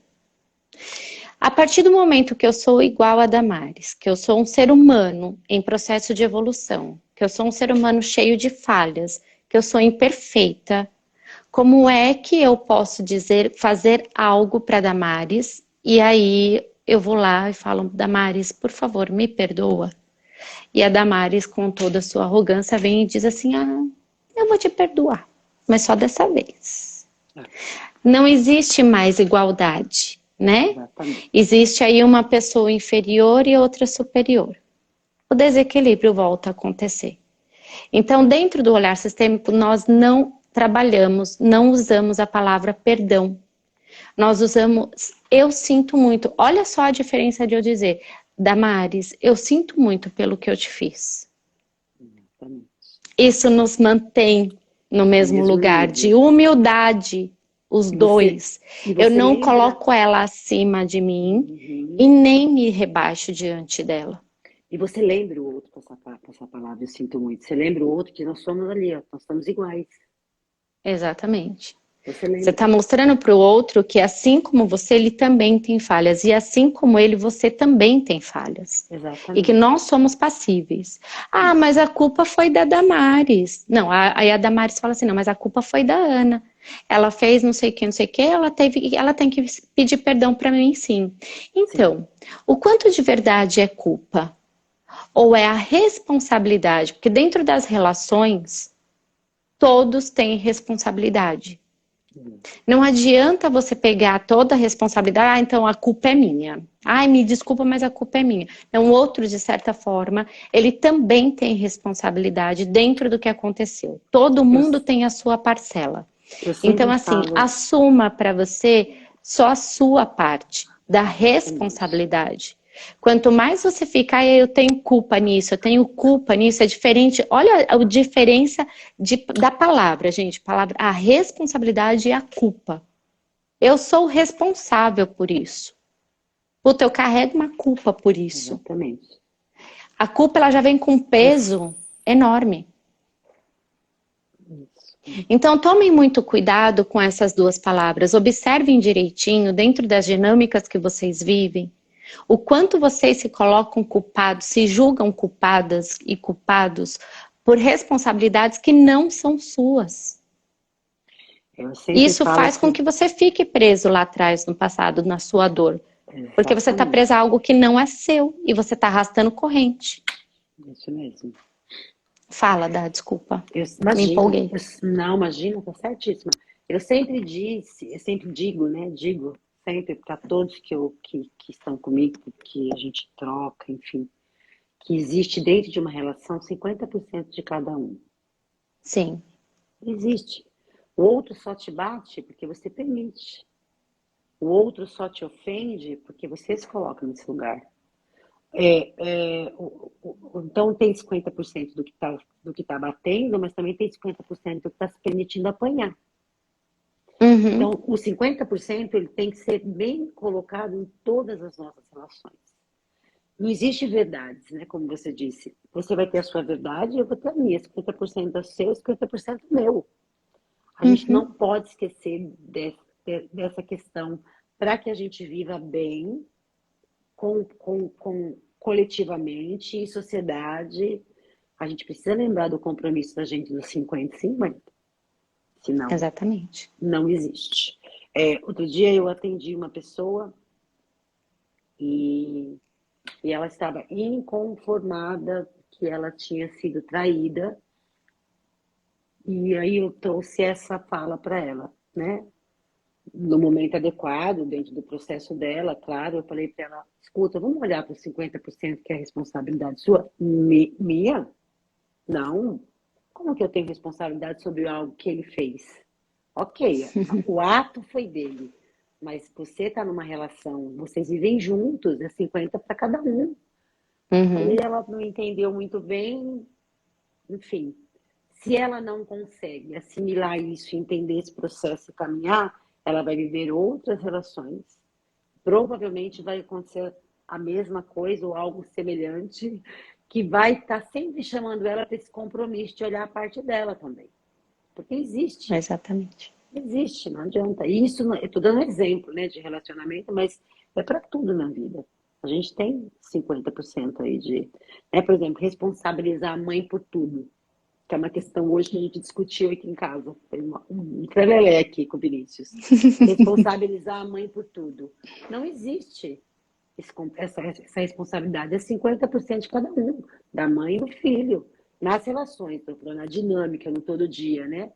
S1: A partir do momento que eu sou igual a Damares, que eu sou um ser humano em processo de evolução, que eu sou um ser humano cheio de falhas, que eu sou imperfeita, como é que eu posso fazer algo para Damares e aí eu vou lá e falo, Damares, por favor, me perdoa. E a Damares, com toda a sua arrogância, vem e diz assim, eu vou te perdoar, mas só dessa vez.
S2: É,
S1: Não existe mais igualdade, né?
S2: exatamente.
S1: Existe aí uma pessoa inferior e outra superior. O desequilíbrio volta a acontecer. Então, dentro do olhar sistêmico, nós não trabalhamos, não usamos a palavra perdão. Nós usamos eu sinto muito. Olha só a diferença de eu dizer, Damares, eu sinto muito pelo que eu te fiz.
S2: Exatamente.
S1: Isso nos mantém no
S2: No
S1: mesmo
S2: mesmo
S1: lugar
S2: nível.
S1: de humildade, os
S2: E você,
S1: dois.
S2: e
S1: Eu
S2: você
S1: não
S2: lembra.
S1: coloco ela acima de mim e
S2: Uhum.
S1: nem me rebaixo diante dela.
S2: E você lembra o outro com essa palavra, eu sinto muito. Você lembra o outro que nós somos ali, ó, nós estamos iguais.
S1: Exatamente.
S2: Você
S1: Você
S2: lembra.
S1: está mostrando para o outro que assim como você, ele também tem falhas. E assim como ele, você também tem falhas. E que
S2: Exatamente.
S1: nós somos passíveis. Ah, mas
S2: Isso.
S1: a culpa foi da Damares. Não, aí a Damares fala assim, não, mas a culpa foi da Ana. Ela fez não sei o que, não sei o que, ela tem que pedir perdão para mim, sim.
S2: Sim.
S1: Então, o quanto de verdade é culpa? Ou é a responsabilidade? Porque dentro das relações, todos têm responsabilidade.
S2: Uhum.
S1: Não adianta você pegar toda a responsabilidade, então a culpa é minha. Ai, me desculpa, mas a culpa é minha. Então, o outro, de certa forma, ele também tem responsabilidade dentro do que aconteceu. Todo
S2: Eu,
S1: mundo tem a sua parcela.
S2: eu
S1: Então,
S2: sempre
S1: assim,
S2: falo,
S1: assuma para você só a sua parte da
S2: exatamente.
S1: responsabilidade. Quanto mais você fica, eu tenho culpa nisso, eu tenho culpa nisso, é diferente. Olha a diferença da palavra, gente. A responsabilidade e a culpa. Eu sou responsável por isso. Puta, eu carrego uma culpa por isso.
S2: Exatamente.
S1: A culpa ela já vem com um
S2: Você,
S1: peso enorme.
S2: isso.
S1: Então, tomem muito cuidado com essas duas palavras. Observem direitinho, dentro das dinâmicas que vocês vivem, o quanto vocês se colocam culpados, se julgam culpadas e culpados por responsabilidades que não são suas.
S2: Eu sempre
S1: Isso
S2: falo
S1: faz com
S2: que...
S1: que você fique preso lá atrás, no passado, na sua dor. Porque você está preso a
S2: Exatamente,
S1: algo que não é seu e você está arrastando corrente.
S2: isso mesmo.
S1: Fala, Dá, desculpa. Me
S2: Imagina,
S1: empolguei.
S2: não, imagina, tá certíssima. Eu sempre disse, eu sempre digo, né? Digo sempre para todos que estão comigo, que a gente troca, enfim, que existe dentro de uma relação 50% de cada um.
S1: Sim,
S2: Existe. O outro só te bate porque você permite. O outro só te ofende porque você se coloca nesse lugar. Então tem 50% do que tá batendo, mas também tem 50% do que está se permitindo apanhar.
S1: uhum,
S2: Então, o 50% ele tem que ser bem colocado em todas as nossas relações. Não existe verdades, né? Como você disse. Você vai ter a sua verdade e eu vou ter a minha. 50% é seu, 50% meu. A gente
S1: uhum,
S2: não pode esquecer dessa questão para que a gente viva bem coletivamente, em sociedade. A gente precisa lembrar do compromisso da gente dos 50-50. Senão,
S1: exatamente.
S2: não existe. Outro dia eu atendi uma pessoa e, e ela estava inconformada que ela tinha sido traída. E aí eu trouxe essa fala para ela, né? No momento adequado, dentro do processo dela, claro, eu falei para ela, escuta, vamos olhar para os 50% que é responsabilidade sua? Minha? Não. Como que eu tenho responsabilidade sobre algo que ele fez? Ok, o ato foi dele, mas você está numa relação, vocês vivem juntos, é 50 para cada um.
S1: Uhum,
S2: Aí ela não entendeu muito bem, enfim. Se ela não consegue assimilar isso, entender esse processo e caminhar, ela vai viver outras relações. Provavelmente vai acontecer a mesma coisa ou algo semelhante, que vai estar sempre chamando ela para esse compromisso de olhar a parte dela também. Porque existe.
S1: exatamente.
S2: Existe, não adianta. E isso, eu estou dando um exemplo, né, de relacionamento, mas é para tudo na vida. A gente tem 50% aí de, né, por exemplo, responsabilizar a mãe por tudo, que é uma questão hoje que a gente discutiu aqui em casa. Foi um trelelé aqui com o Vinícius. Responsabilizar a mãe por tudo. Não existe essa responsabilidade. É 50% de cada um, da mãe e do filho. Nas relações, estou falando, a dinâmica no todo dia, né?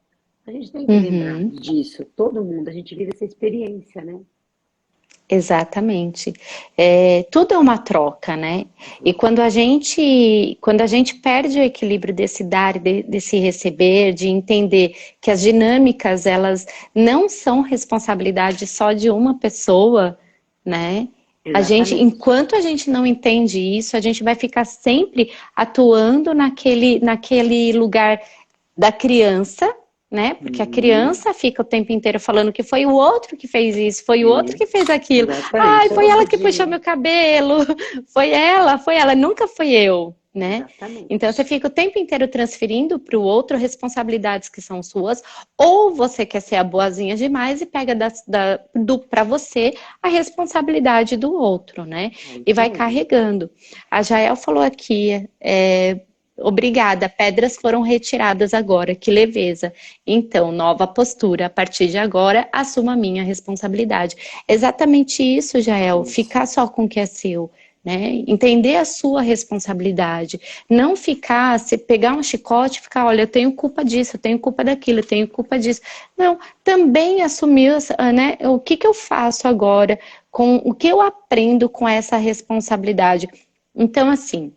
S2: A gente tem que lembrar
S1: Uhum.
S2: disso. Todo mundo, a gente vive essa experiência, né?
S1: Exatamente. Tudo é uma troca, né? E quando a gente perde o equilíbrio desse dar e desse receber, de entender que as dinâmicas, elas não são responsabilidade só de uma pessoa, né?
S2: Exatamente.
S1: Enquanto a gente não entende isso, a gente vai ficar sempre atuando naquele lugar da criança, né? Porque a
S2: Uhum.
S1: criança fica o tempo inteiro falando que foi o outro que fez isso, foi o outro que fez aquilo. Ai,
S2: Exatamente.
S1: foi
S2: Ela
S1: ela que puxou
S2: podia.
S1: meu cabelo, foi ela, nunca foi eu, né? Então você
S2: Exatamente.
S1: fica o tempo inteiro transferindo para o outro responsabilidades que são suas, ou você quer ser a boazinha demais e pega para você a responsabilidade do outro, né?
S2: É
S1: E
S2: isso
S1: vai
S2: mesmo.
S1: carregando. A Jael falou aqui, obrigada, pedras foram retiradas agora, que leveza. Então, nova postura, a partir de agora, assuma a minha responsabilidade. Exatamente isso, Jael,
S2: Isso.
S1: ficar só com o que é seu. Né? Entender a sua responsabilidade, não ficar, se pegar um chicote e ficar, olha, eu tenho culpa disso, eu tenho culpa daquilo, eu tenho culpa disso. Não, também assumir, né, o que eu faço agora, com o que eu aprendo com essa responsabilidade. Então, assim,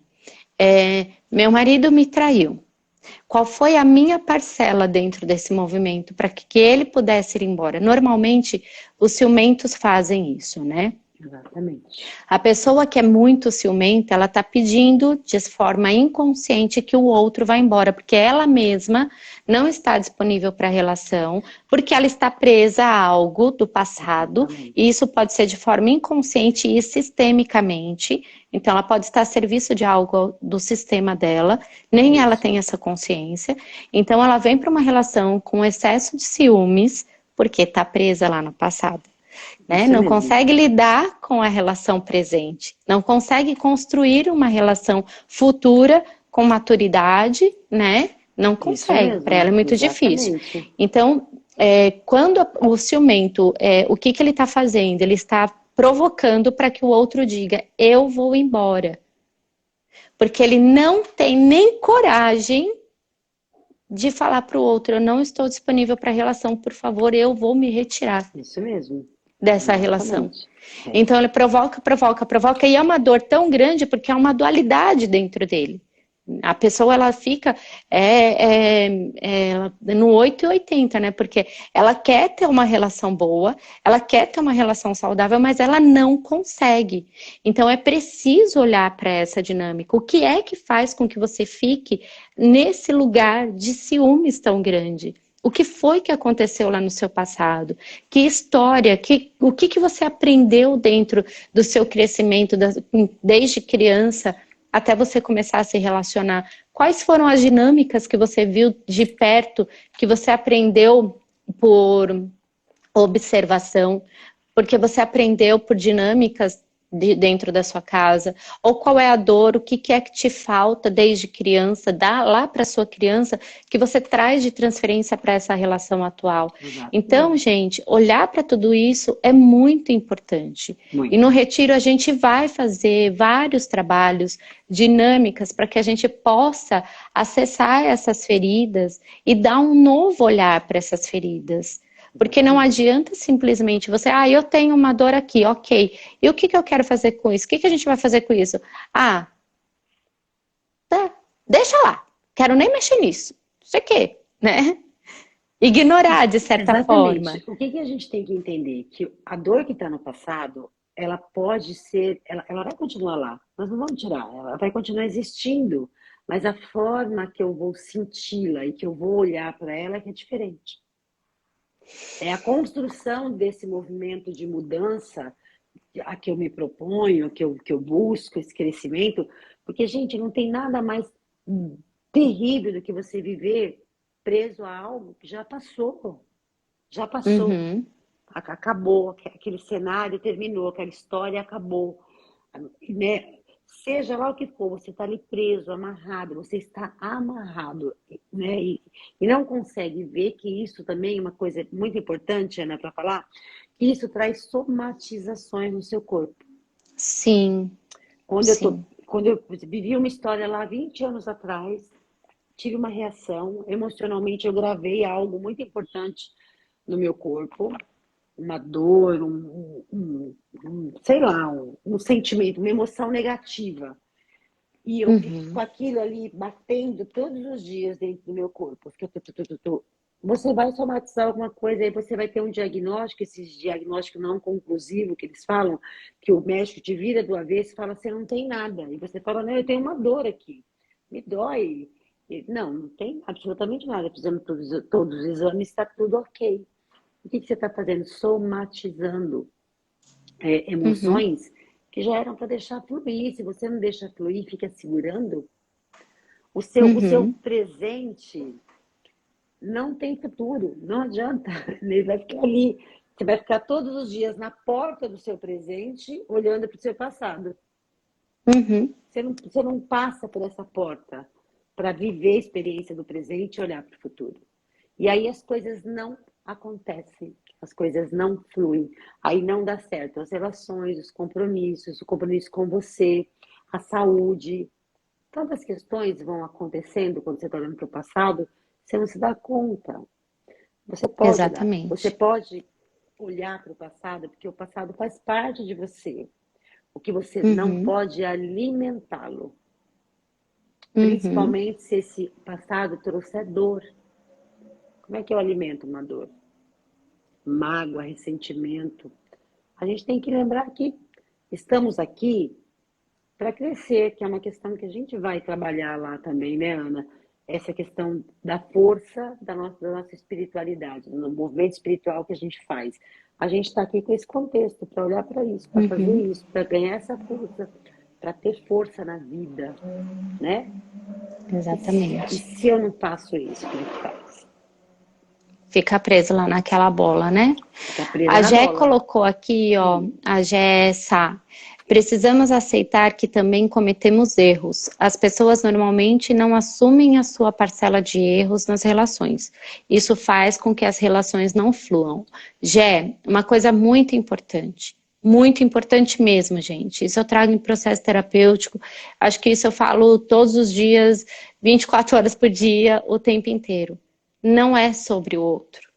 S1: meu marido me traiu. Qual foi a minha parcela dentro desse movimento para que ele pudesse ir embora? Normalmente, os ciumentos fazem isso, né?
S2: Exatamente.
S1: A pessoa que é muito ciumenta, ela está pedindo de forma inconsciente que o outro vá embora, porque ela mesma não está disponível para a relação, porque ela está presa a algo do passado, e
S2: Exatamente.
S1: isso pode ser de forma inconsciente e sistemicamente. Então, ela pode estar a serviço de algo do sistema dela, nem ela
S2: Isso.
S1: tem essa consciência. Então, ela vem para uma relação com excesso de ciúmes, porque está presa lá no passado, né?
S2: Isso
S1: Não
S2: mesmo.
S1: consegue lidar com a relação presente, não consegue construir uma relação futura com maturidade, né? Não
S2: Isso
S1: consegue, para ela é
S2: mesmo.
S1: muito difícil.
S2: Exatamente.
S1: Então, quando o ciumento, o que ele está fazendo? Ele está provocando para que o outro diga, eu vou embora. Porque ele não tem nem coragem de falar para o outro, eu não estou disponível para a relação, por favor, eu vou me retirar.
S2: Isso mesmo.
S1: Dessa relação.
S2: É.
S1: Então ele provoca, e é uma dor tão grande porque é uma dualidade dentro dele. A pessoa, ela fica no 880, né? Porque ela quer ter uma relação boa, ela quer ter uma relação saudável, mas ela não consegue. Então é preciso olhar para essa dinâmica. O que é que faz com que você fique nesse lugar de ciúmes tão grande? O que foi que aconteceu lá no seu passado? Que história? O que você aprendeu dentro do seu crescimento desde criança até você começar a se relacionar? Quais foram as dinâmicas que você viu de perto, que você aprendeu por observação, porque você aprendeu por dinâmicas dentro da sua casa? Ou qual é a dor, o que é que te falta desde criança, dá lá para sua criança, que você traz de transferência para essa relação atual?
S2: Exato.
S1: Então, gente, olhar para tudo isso é muito importante.
S2: Muito.
S1: E no retiro a gente vai fazer vários trabalhos, dinâmicas, para que a gente possa acessar essas feridas e dar um novo olhar para essas feridas. Porque não adianta simplesmente você, eu tenho uma dor aqui, ok. E o que eu quero fazer com isso? O que a gente vai fazer com isso? Tá, deixa lá, quero nem mexer nisso. Isso aqui, né? Ignorar, de certa forma.
S2: O que a gente tem que entender? Que a dor que está no passado, ela pode ser, ela vai continuar lá. Nós não vamos tirar, ela vai continuar existindo. Mas a forma que eu vou senti-la e que eu vou olhar para ela é que é diferente. É a construção desse movimento de mudança a que eu me proponho, que eu busco esse crescimento, porque, gente, não tem nada mais terrível do que você viver preso a algo que já passou. Já passou.
S1: Uhum.
S2: Acabou, aquele cenário terminou, aquela história acabou. Né? Seja lá o que for, você está ali preso, amarrado, você está amarrado, né? E não consegue ver que isso também é uma coisa muito importante, Ana, para falar, que isso traz somatizações no seu corpo.
S1: Sim.
S2: Quando eu vivi uma história lá 20 anos atrás, tive uma reação, emocionalmente eu gravei algo muito importante no meu corpo, uma dor, sei lá, um sentimento, uma emoção negativa. E eu fico com aquilo ali batendo todos os dias dentro do meu corpo. Você vai somatizar alguma coisa, aí você vai ter um diagnóstico, esse diagnóstico não conclusivo que eles falam, que o médico te vira do avesso e fala, você não tem nada. E você fala, não, eu tenho uma dor aqui, me dói. Não tem absolutamente nada. Fizemos todos os exames, está tudo ok. O que você está fazendo? Somatizando emoções que já eram para deixar fluir. Se você não deixa fluir, fica segurando, o seu presente não tem futuro. Não adianta. Ele vai ficar ali. Você vai ficar todos os dias na porta do seu presente, olhando para o seu passado. Você não passa por essa porta para viver a experiência do presente e olhar para o futuro. E aí as coisas não acontecem, as coisas não fluem, aí não dá certo. As relações, os compromissos, o compromisso com você, a saúde, tantas questões vão acontecendo quando você está olhando para o passado, você não se dá conta. Você pode olhar para o passado, porque o passado faz parte de você. O que você não pode é alimentá-lo. Principalmente se esse passado trouxer dor. Como é que eu alimento uma dor? Mágoa, ressentimento. A gente tem que lembrar que estamos aqui para crescer, que é uma questão que a gente vai trabalhar lá também, né, Ana? Essa questão da força da nossa espiritualidade, no movimento espiritual que a gente faz. A gente está aqui com esse contexto, para olhar para isso, para fazer isso, para ganhar essa força, para ter força na vida, né?
S1: Exatamente.
S2: E se eu não faço isso, como é que faz?
S1: Fica preso lá naquela bola, né?
S2: Fica preso
S1: A
S2: na
S1: Gé
S2: bola.
S1: colocou aqui, ó, a Gé Sá. Precisamos aceitar que também cometemos erros. As pessoas normalmente não assumem a sua parcela de erros nas relações. Isso faz com que as relações não fluam. Gé, uma coisa muito importante mesmo, gente. Isso eu trago em processo terapêutico. Acho que isso eu falo todos os dias, 24 horas por dia, o tempo inteiro. Não é sobre o outro.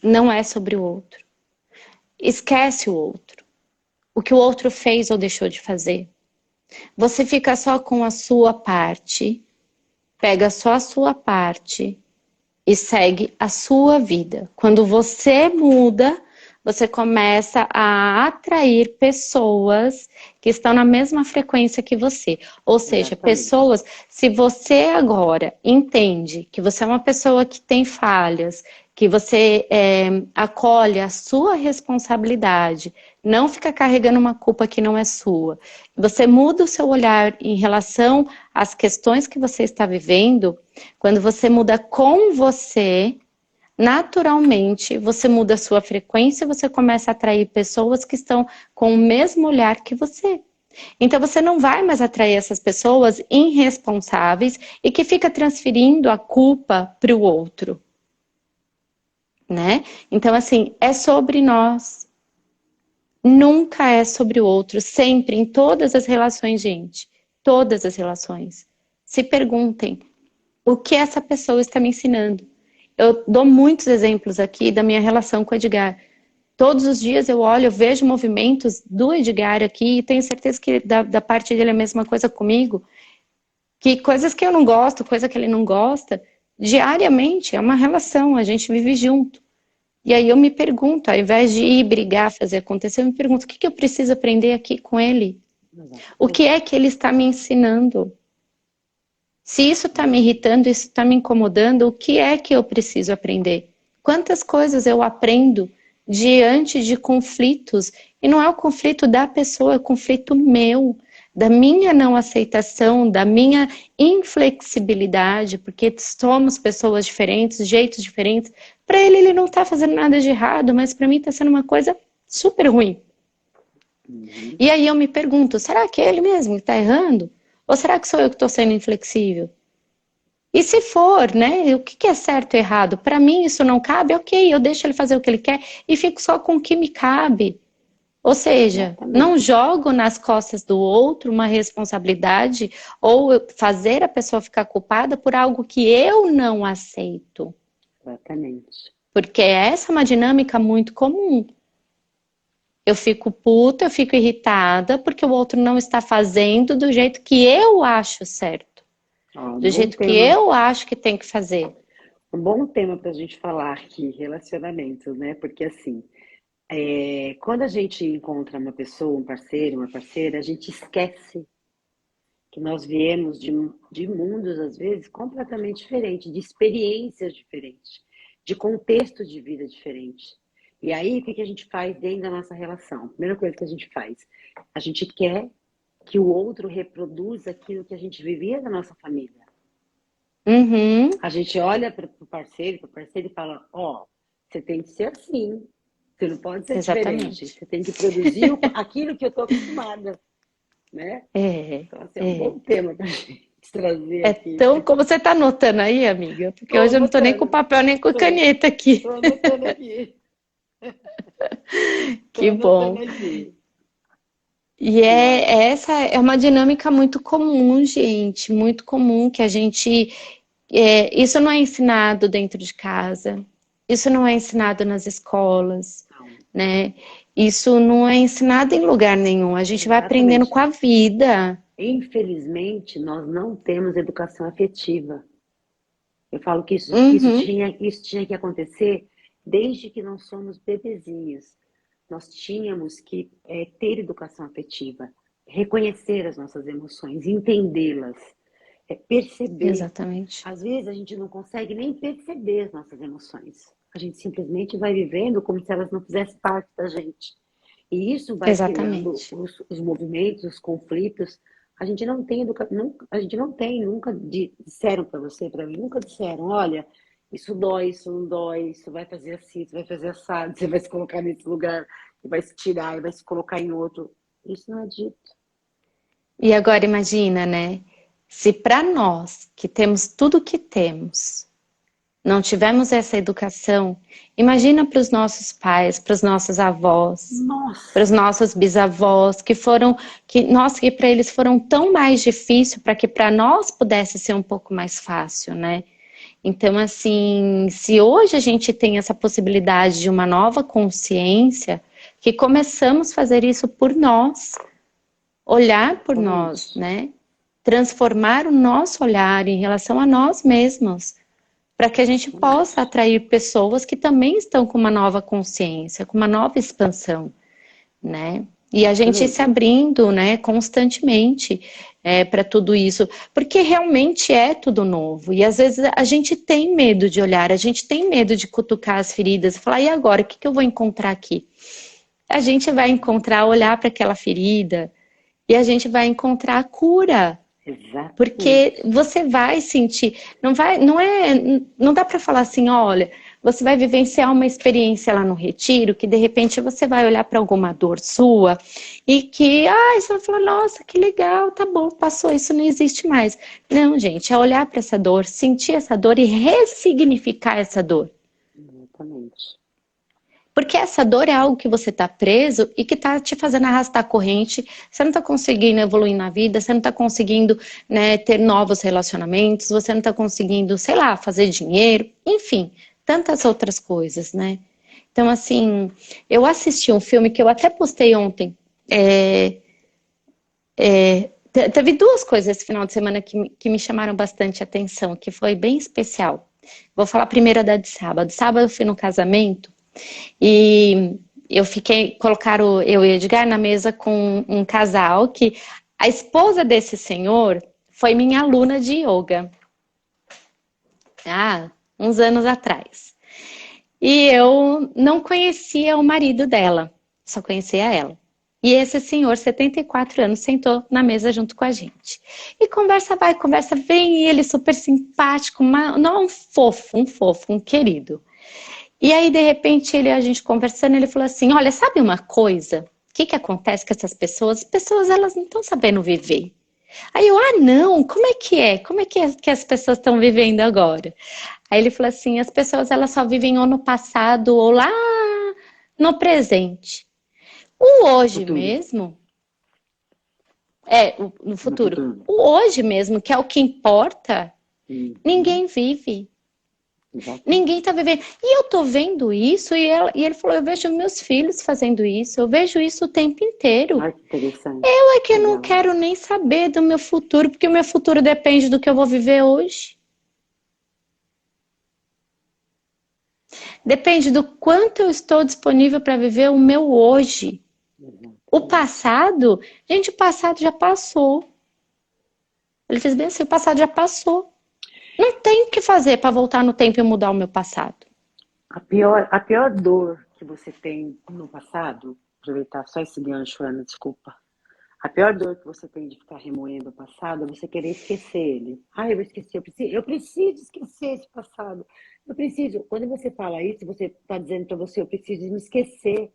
S1: Não é sobre o outro. Esquece o outro. O que o outro fez ou deixou de fazer. Você fica só com a sua parte, pega só a sua parte e segue a sua vida. Quando você muda, você começa a atrair pessoas que estão na mesma frequência que você. Ou seja,
S2: Exatamente.
S1: pessoas, se você agora entende que você é uma pessoa que tem falhas, que você acolhe a sua responsabilidade, não fica carregando uma culpa que não é sua, você muda o seu olhar em relação às questões que você está vivendo, quando você muda com você, naturalmente, você muda a sua frequência, você começa a atrair pessoas que estão com o mesmo olhar que você. Então você não vai mais atrair essas pessoas irresponsáveis e que fica transferindo a culpa para o outro, né? Então assim, é sobre nós. Nunca é sobre o outro, sempre, em todas as relações, gente. Todas as relações. Se perguntem, o que essa pessoa está me ensinando? Eu dou muitos exemplos aqui da minha relação com o Edgar. Todos os dias eu olho, eu vejo movimentos do Edgar aqui e tenho certeza que da parte dele é a mesma coisa comigo. Que coisas que eu não gosto, coisa que ele não gosta, diariamente é uma relação, a gente vive junto. E aí eu me pergunto, ao invés de ir brigar, fazer acontecer, eu me pergunto, o que eu preciso aprender aqui com ele? O que
S2: Exatamente.
S1: é que ele está me ensinando? Se isso está me irritando, isso está me incomodando, o que é que eu preciso aprender? Quantas coisas eu aprendo diante de conflitos? E não é o conflito da pessoa, é o conflito meu, da minha não aceitação, da minha inflexibilidade, porque somos pessoas diferentes, jeitos diferentes. Para ele não está fazendo nada de errado, mas para mim está sendo uma coisa super ruim.
S2: Uhum.
S1: E aí eu me pergunto, será que é ele mesmo que está errando? Ou será que sou eu que estou sendo inflexível? E se for, né? O que é certo e errado? Para mim isso não cabe, ok, eu deixo ele fazer o que ele quer e fico só com o que me cabe. Ou seja, não
S2: Exatamente.
S1: jogo nas costas do outro uma responsabilidade ou fazer a pessoa ficar culpada por algo que eu não aceito.
S2: Exatamente.
S1: Porque essa é uma dinâmica muito comum. Eu fico puta, eu fico irritada porque o outro não está fazendo do jeito que eu acho certo,
S2: Ó,
S1: do jeito que eu acho que tem que fazer.
S2: um bom tema para a gente falar aqui, relacionamentos, né? Porque assim, quando a gente encontra uma pessoa, um parceiro, uma parceira, a gente esquece que nós viemos de mundos, às vezes, completamente diferentes, de experiências diferentes, de contextos de vida diferentes. E aí, o que que a gente faz dentro da nossa relação? A primeira coisa que a gente faz, a gente quer que o outro reproduza aquilo que a gente vivia da nossa família.
S1: Uhum,
S2: A gente olha para o parceiro, e fala: ó, você tem que ser assim, você não pode ser diferente,
S1: exatamente.
S2: você tem que produzir aquilo que eu estou acostumada, né?
S1: É,
S2: Então, assim, é um
S1: é.
S2: bom tema para a gente trazer
S1: É
S2: aqui.
S1: tão como você está anotando aí, amiga, porque
S2: Estou
S1: hoje eu não estou nem com
S2: anotando,
S1: papel nem com
S2: estou
S1: caneta aqui.
S2: anotando aqui, estou
S1: Que
S2: anotando
S1: bom.
S2: aqui.
S1: E
S2: Nossa,
S1: essa é uma dinâmica muito comum, gente, muito comum que a gente. Isso não é ensinado dentro de casa, isso não é ensinado nas escolas,
S2: não,
S1: né? Isso não é ensinado em lugar nenhum. A gente vai aprendendo
S2: exatamente.
S1: com a vida.
S2: Infelizmente, nós não temos educação afetiva. Eu falo que
S1: Uhum,
S2: isso tinha que acontecer desde que nós somos bebezinhos. Nós tínhamos que ter educação afetiva, reconhecer as nossas emoções, entendê-las, perceber.
S1: exatamente.
S2: Às vezes a gente não consegue nem perceber as nossas emoções. A gente simplesmente vai vivendo como se elas não fizessem parte da gente. E isso vai criando
S1: Exatamente.
S2: os movimentos, os conflitos. A gente não tem a gente não tem, nunca disseram para você, para mim, nunca disseram, olha, isso dói, isso não dói, isso vai fazer assim, isso vai fazer assado, você vai se colocar nesse lugar, e vai se tirar, e vai se colocar em outro. Isso não é dito.
S1: E agora imagina, né? Se para nós, que temos tudo o que temos, não tivemos essa educação, imagina para os nossos pais, para os nossos avós, para os
S2: Nossa,
S1: nossos bisavós, que foram, que, nossa, que para eles foram tão mais difícil, para que para nós pudesse ser um pouco mais fácil, né? Então, assim, se hoje a gente tem essa possibilidade de uma nova consciência, que começamos a fazer isso por nós, olhar por nós,
S2: exatamente.
S1: né? Transformar o nosso olhar em relação a nós mesmos, para que a gente possa
S2: Exatamente.
S1: atrair pessoas que também estão com uma nova consciência, com uma nova expansão, né? E a
S2: Isso
S1: gente se
S2: mesmo.
S1: abrindo, né, constantemente para tudo isso, porque realmente é tudo novo. E às vezes a gente tem medo de olhar, a gente tem medo de cutucar as feridas e falar, e agora, o que que eu vou encontrar aqui? A gente vai encontrar, olhar para aquela ferida e a gente vai encontrar a cura.
S2: Exatamente.
S1: Porque você vai sentir, não vai, não é, não dá para falar assim, olha, você vai vivenciar uma experiência lá no retiro que de repente você vai olhar para alguma dor sua e que, você vai falar, nossa, que legal, tá bom, passou, isso não existe mais. Não, gente, é olhar para essa dor, sentir essa dor e ressignificar essa dor.
S2: Exatamente.
S1: Porque essa dor é algo que você está preso e que está te fazendo arrastar a corrente. Você não está conseguindo evoluir na vida, você não está conseguindo, né, ter novos relacionamentos, você não está conseguindo, sei lá, fazer dinheiro, enfim, tantas outras coisas, né? Então, assim, eu assisti um filme que eu até postei ontem. Teve duas coisas esse final de semana que me chamaram bastante atenção, que foi bem especial. Vou falar primeiro da de sábado. Sábado eu fui no casamento. E eu fiquei, colocaram eu e Edgar na mesa com um casal que a esposa desse senhor foi minha aluna de yoga, uns anos atrás. E eu não conhecia o marido dela, só conhecia ela. E esse senhor, 74 anos, sentou na mesa junto com a gente. E conversa vai, conversa vem, e ele super simpático, não, um fofo, um querido. E aí, de repente, a gente conversando, ele falou assim: olha, sabe uma coisa? O que que acontece com essas pessoas? As pessoas, elas não estão sabendo viver. Aí eu, não, como é que é? Como é que as pessoas estão vivendo agora? Aí ele falou assim: as pessoas, elas só vivem ou no passado ou lá no presente. O
S2: No
S1: hoje
S2: futuro.
S1: mesmo, no
S2: No
S1: futuro,
S2: futuro.
S1: o hoje mesmo, que é o que importa,
S2: Uhum.
S1: ninguém vive. Ninguém tá
S2: Exatamente.
S1: vivendo. E eu tô vendo isso, e ele falou: eu vejo meus filhos fazendo isso, eu vejo isso o tempo inteiro.
S2: Olha que interessante.
S1: Eu é que não
S2: Legal.
S1: quero nem saber do meu futuro, porque o meu futuro depende do que eu vou viver hoje. Depende do quanto eu estou disponível para viver o meu hoje. O
S2: Exatamente.
S1: passado, gente, o passado já passou. Ele fez bem assim: o passado já passou. Não tem o que fazer para voltar no tempo e mudar o meu passado.
S2: A pior dor que você tem no passado, aproveitar só esse gancho, Ana, desculpa. A pior dor que você tem de ficar remoendo o passado é você querer esquecer ele. Eu vou esquecer, eu preciso esquecer esse passado. Eu preciso. Quando você fala isso, você está dizendo para você, eu preciso me esquecer.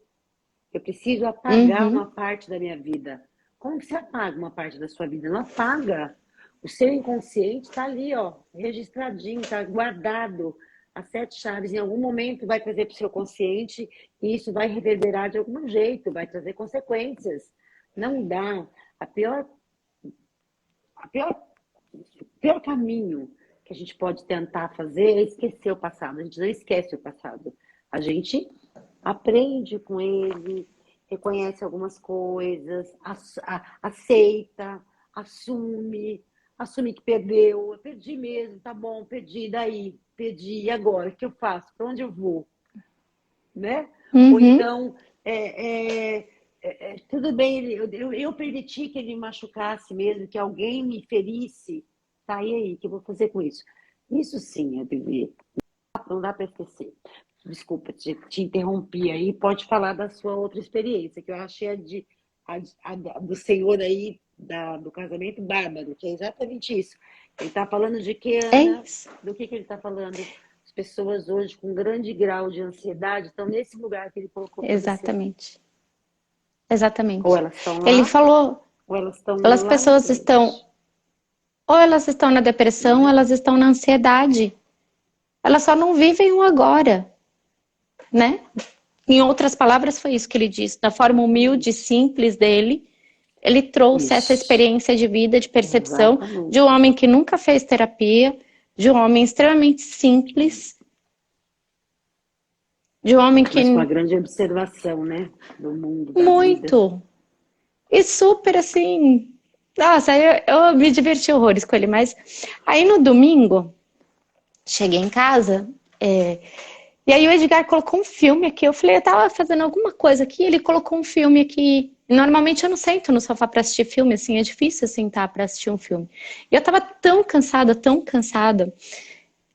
S2: Eu preciso apagar
S1: Uhum,
S2: uma parte da minha vida. Como que você apaga uma parte da sua vida? Não apaga. O seu inconsciente está ali, ó, registradinho, está guardado. As 7 chaves, em algum momento, vai trazer para o seu consciente e isso vai reverberar de algum jeito, vai trazer consequências. Não dá. A pior, a pior, o pior caminho que a gente pode tentar fazer é esquecer o passado. A gente não esquece o passado. A gente aprende com ele, reconhece algumas coisas, aceita, assume, assume que perdeu. Eu perdi mesmo, tá bom, perdi, daí, perdi, e agora? O que eu faço? Para onde eu vou? Né? Ou
S1: uhum.
S2: então, tudo bem, eu permiti que ele me machucasse mesmo, que alguém me ferisse. Tá, e aí, o que eu vou fazer com isso? Isso sim é viver. Não dá para esquecer. Desculpa, te interrompi aí. Pode falar da sua outra experiência, que eu achei do senhor aí, do casamento bárbaro, que é exatamente isso. Ele está falando de que,
S1: É
S2: Ana?
S1: isso.
S2: Do que ele está falando? As pessoas hoje com grande grau de ansiedade estão nesse lugar que ele colocou para você.
S1: Exatamente.
S2: Ou
S1: exatamente.
S2: elas estão
S1: Ele
S2: lá,
S1: falou,
S2: ou elas estão
S1: as
S2: lá na
S1: pessoas estão,
S2: frente,
S1: ou elas estão na depressão, ou
S2: né?
S1: elas estão na ansiedade. Elas só não vivem o agora, né? Em outras palavras, foi isso que ele disse. Da forma humilde e
S2: Exatamente.
S1: simples dele, ele trouxe essa
S2: Isso,
S1: experiência de vida, de percepção, de um
S2: exatamente.
S1: homem que nunca fez terapia, de um homem extremamente simples, de um homem
S2: Mas com a
S1: que
S2: grande observação, né? Do mundo, da vida.
S1: muito, e super assim. Nossa, eu me diverti horrores com ele, mas aí no domingo, cheguei em casa, e aí o Edgar colocou um filme aqui. Eu falei, eu tava fazendo alguma coisa aqui, ele colocou um filme aqui. Normalmente eu não sento no sofá pra assistir filme, assim, é difícil sentar pra assistir um filme. E eu tava tão cansada, tão cansada.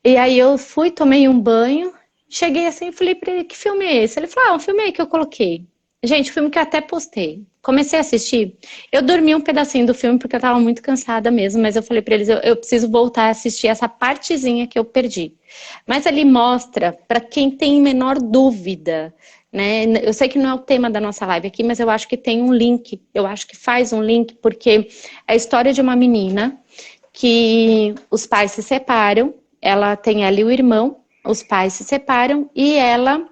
S1: E aí eu fui, tomei um banho, cheguei assim e falei pra ele, que filme é esse? Ele falou, ah, um filme aí que eu coloquei. Gente, filme que eu até postei. Comecei a assistir. Eu dormi um pedacinho do filme porque eu tava muito cansada mesmo, mas eu falei pra eles, eu preciso voltar a assistir essa partezinha que eu perdi. Mas ali mostra pra quem tem menor dúvida, né? Eu sei que não é o tema da nossa live aqui, mas eu acho que tem um link. Eu acho que faz um link porque é a história de uma menina que os pais se separam, ela tem ali o irmão, os pais se separam e ela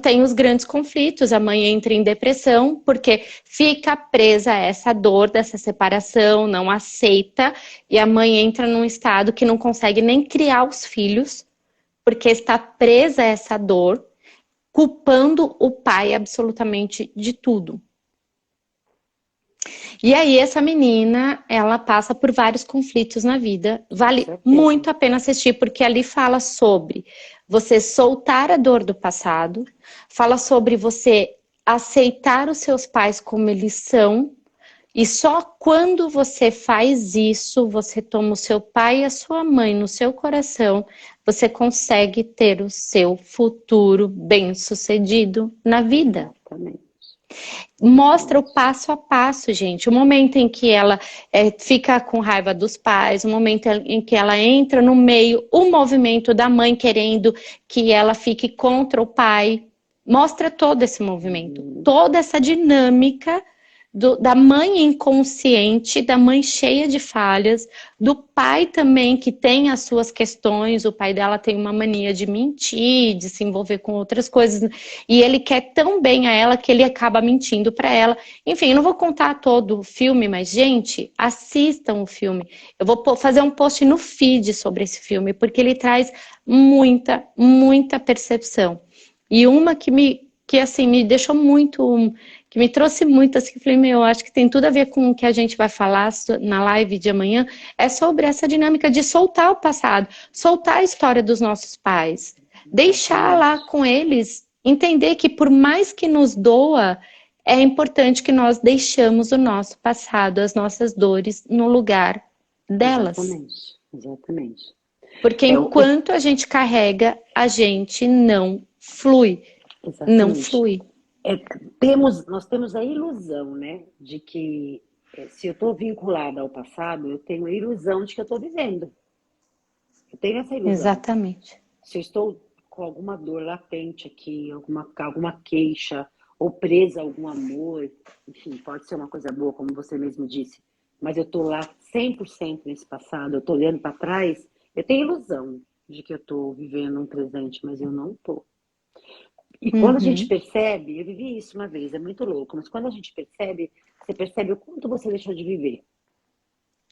S1: tem os grandes conflitos. A mãe entra em depressão porque fica presa a essa dor dessa separação, não aceita, e a mãe entra num estado que não consegue nem criar os filhos porque está presa a essa dor, culpando o pai absolutamente de tudo. E aí essa menina, ela passa por vários conflitos na vida.
S2: Com
S1: Vale
S2: certeza.
S1: muito a pena assistir, porque ali fala sobre você soltar a dor do passado, fala sobre você aceitar os seus pais como eles são, e só quando você faz isso, você toma o seu pai e a sua mãe no seu coração, você consegue ter o seu futuro bem-sucedido na vida.
S2: Exatamente.
S1: Mostra o
S2: Isso.
S1: passo a passo, gente. O momento em que ela fica com raiva dos pais, o momento em que ela entra no meio, o movimento da mãe querendo que ela fique contra o pai. Mostra todo esse movimento,
S2: Uhum.
S1: toda essa dinâmica da mãe inconsciente, da mãe cheia de falhas, do pai também que tem as suas questões. O pai dela tem uma mania de mentir, de se envolver com outras coisas, e ele quer tão bem a ela que ele acaba mentindo para ela. Enfim, eu não vou contar todo o filme, mas, gente, assistam o filme. Eu vou fazer um post no feed sobre esse filme, porque ele traz muita, muita percepção. E uma que assim, me deixou muito, que me trouxe muito, assim, que eu falei, meu, acho que tem tudo a ver com o que a gente vai falar na live de amanhã, é sobre essa dinâmica de soltar o passado, soltar a história dos nossos pais, deixar lá
S2: Exatamente.
S1: com eles, entender que por mais que nos doa, é importante que nós deixamos o nosso passado, as nossas dores no lugar delas.
S2: Exatamente. Exatamente.
S1: Porque
S2: É,
S1: enquanto a gente carrega, a gente não flui. Não
S2: exatamente.
S1: flui.
S2: É, nós temos a ilusão, né, de que se eu estou vinculada ao passado, eu tenho a ilusão de que eu estou vivendo. Eu tenho essa ilusão.
S1: Exatamente.
S2: Se eu estou com alguma dor latente aqui, alguma queixa, ou presa a algum amor, enfim, pode ser uma coisa boa, como você mesmo disse, mas eu estou lá 100% nesse passado, eu estou olhando para trás, eu tenho ilusão de que eu estou vivendo um presente, mas eu não estou. E quando a gente
S1: Uhum.
S2: percebe, eu vivi isso uma vez, é muito louco, mas quando a gente percebe, você percebe o quanto você deixou de viver.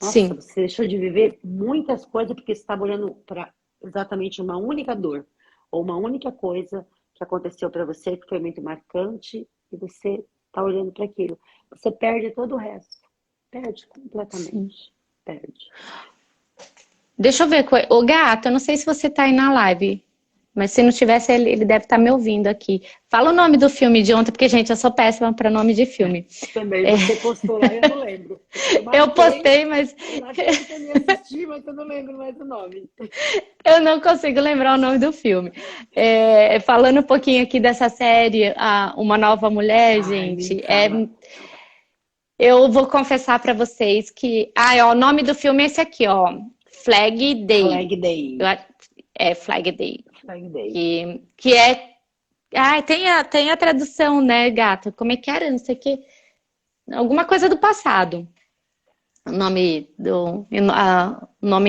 S2: Nossa,
S1: Sim,
S2: você deixou de viver muitas coisas porque você estava olhando para exatamente uma única dor ou uma única coisa que aconteceu para você que foi muito marcante e você está olhando para aquilo. Você perde todo o resto. Perde
S1: sim.
S2: completamente. Perde.
S1: Deixa eu ver. Ô, gato, eu não sei se você tá aí na live, mas se não tivesse, ele deve estar me ouvindo aqui. Fala o nome do filme de ontem, porque, gente, eu sou péssima para nome de filme.
S2: Também
S1: É,
S2: você postou lá, eu não lembro. Eu
S1: eu
S2: marquei,
S1: postei, mas
S2: eu marquei para me assistir, mas eu não lembro mais o nome.
S1: eu não consigo lembrar o nome do filme. Falando um pouquinho aqui dessa série, Uma Nova Mulher,
S2: Ai, nem
S1: gente,
S2: fala.
S1: eu vou confessar para vocês que. Ó, o nome do filme é esse aqui, ó. Flag Day.
S2: Flag
S1: Eu
S2: Day.
S1: É Flag Day.
S2: Flag Day.
S1: Que é. Ah, tem a tradução, né, gata? Como é que era? Não sei o quê. alguma coisa do passado. O nome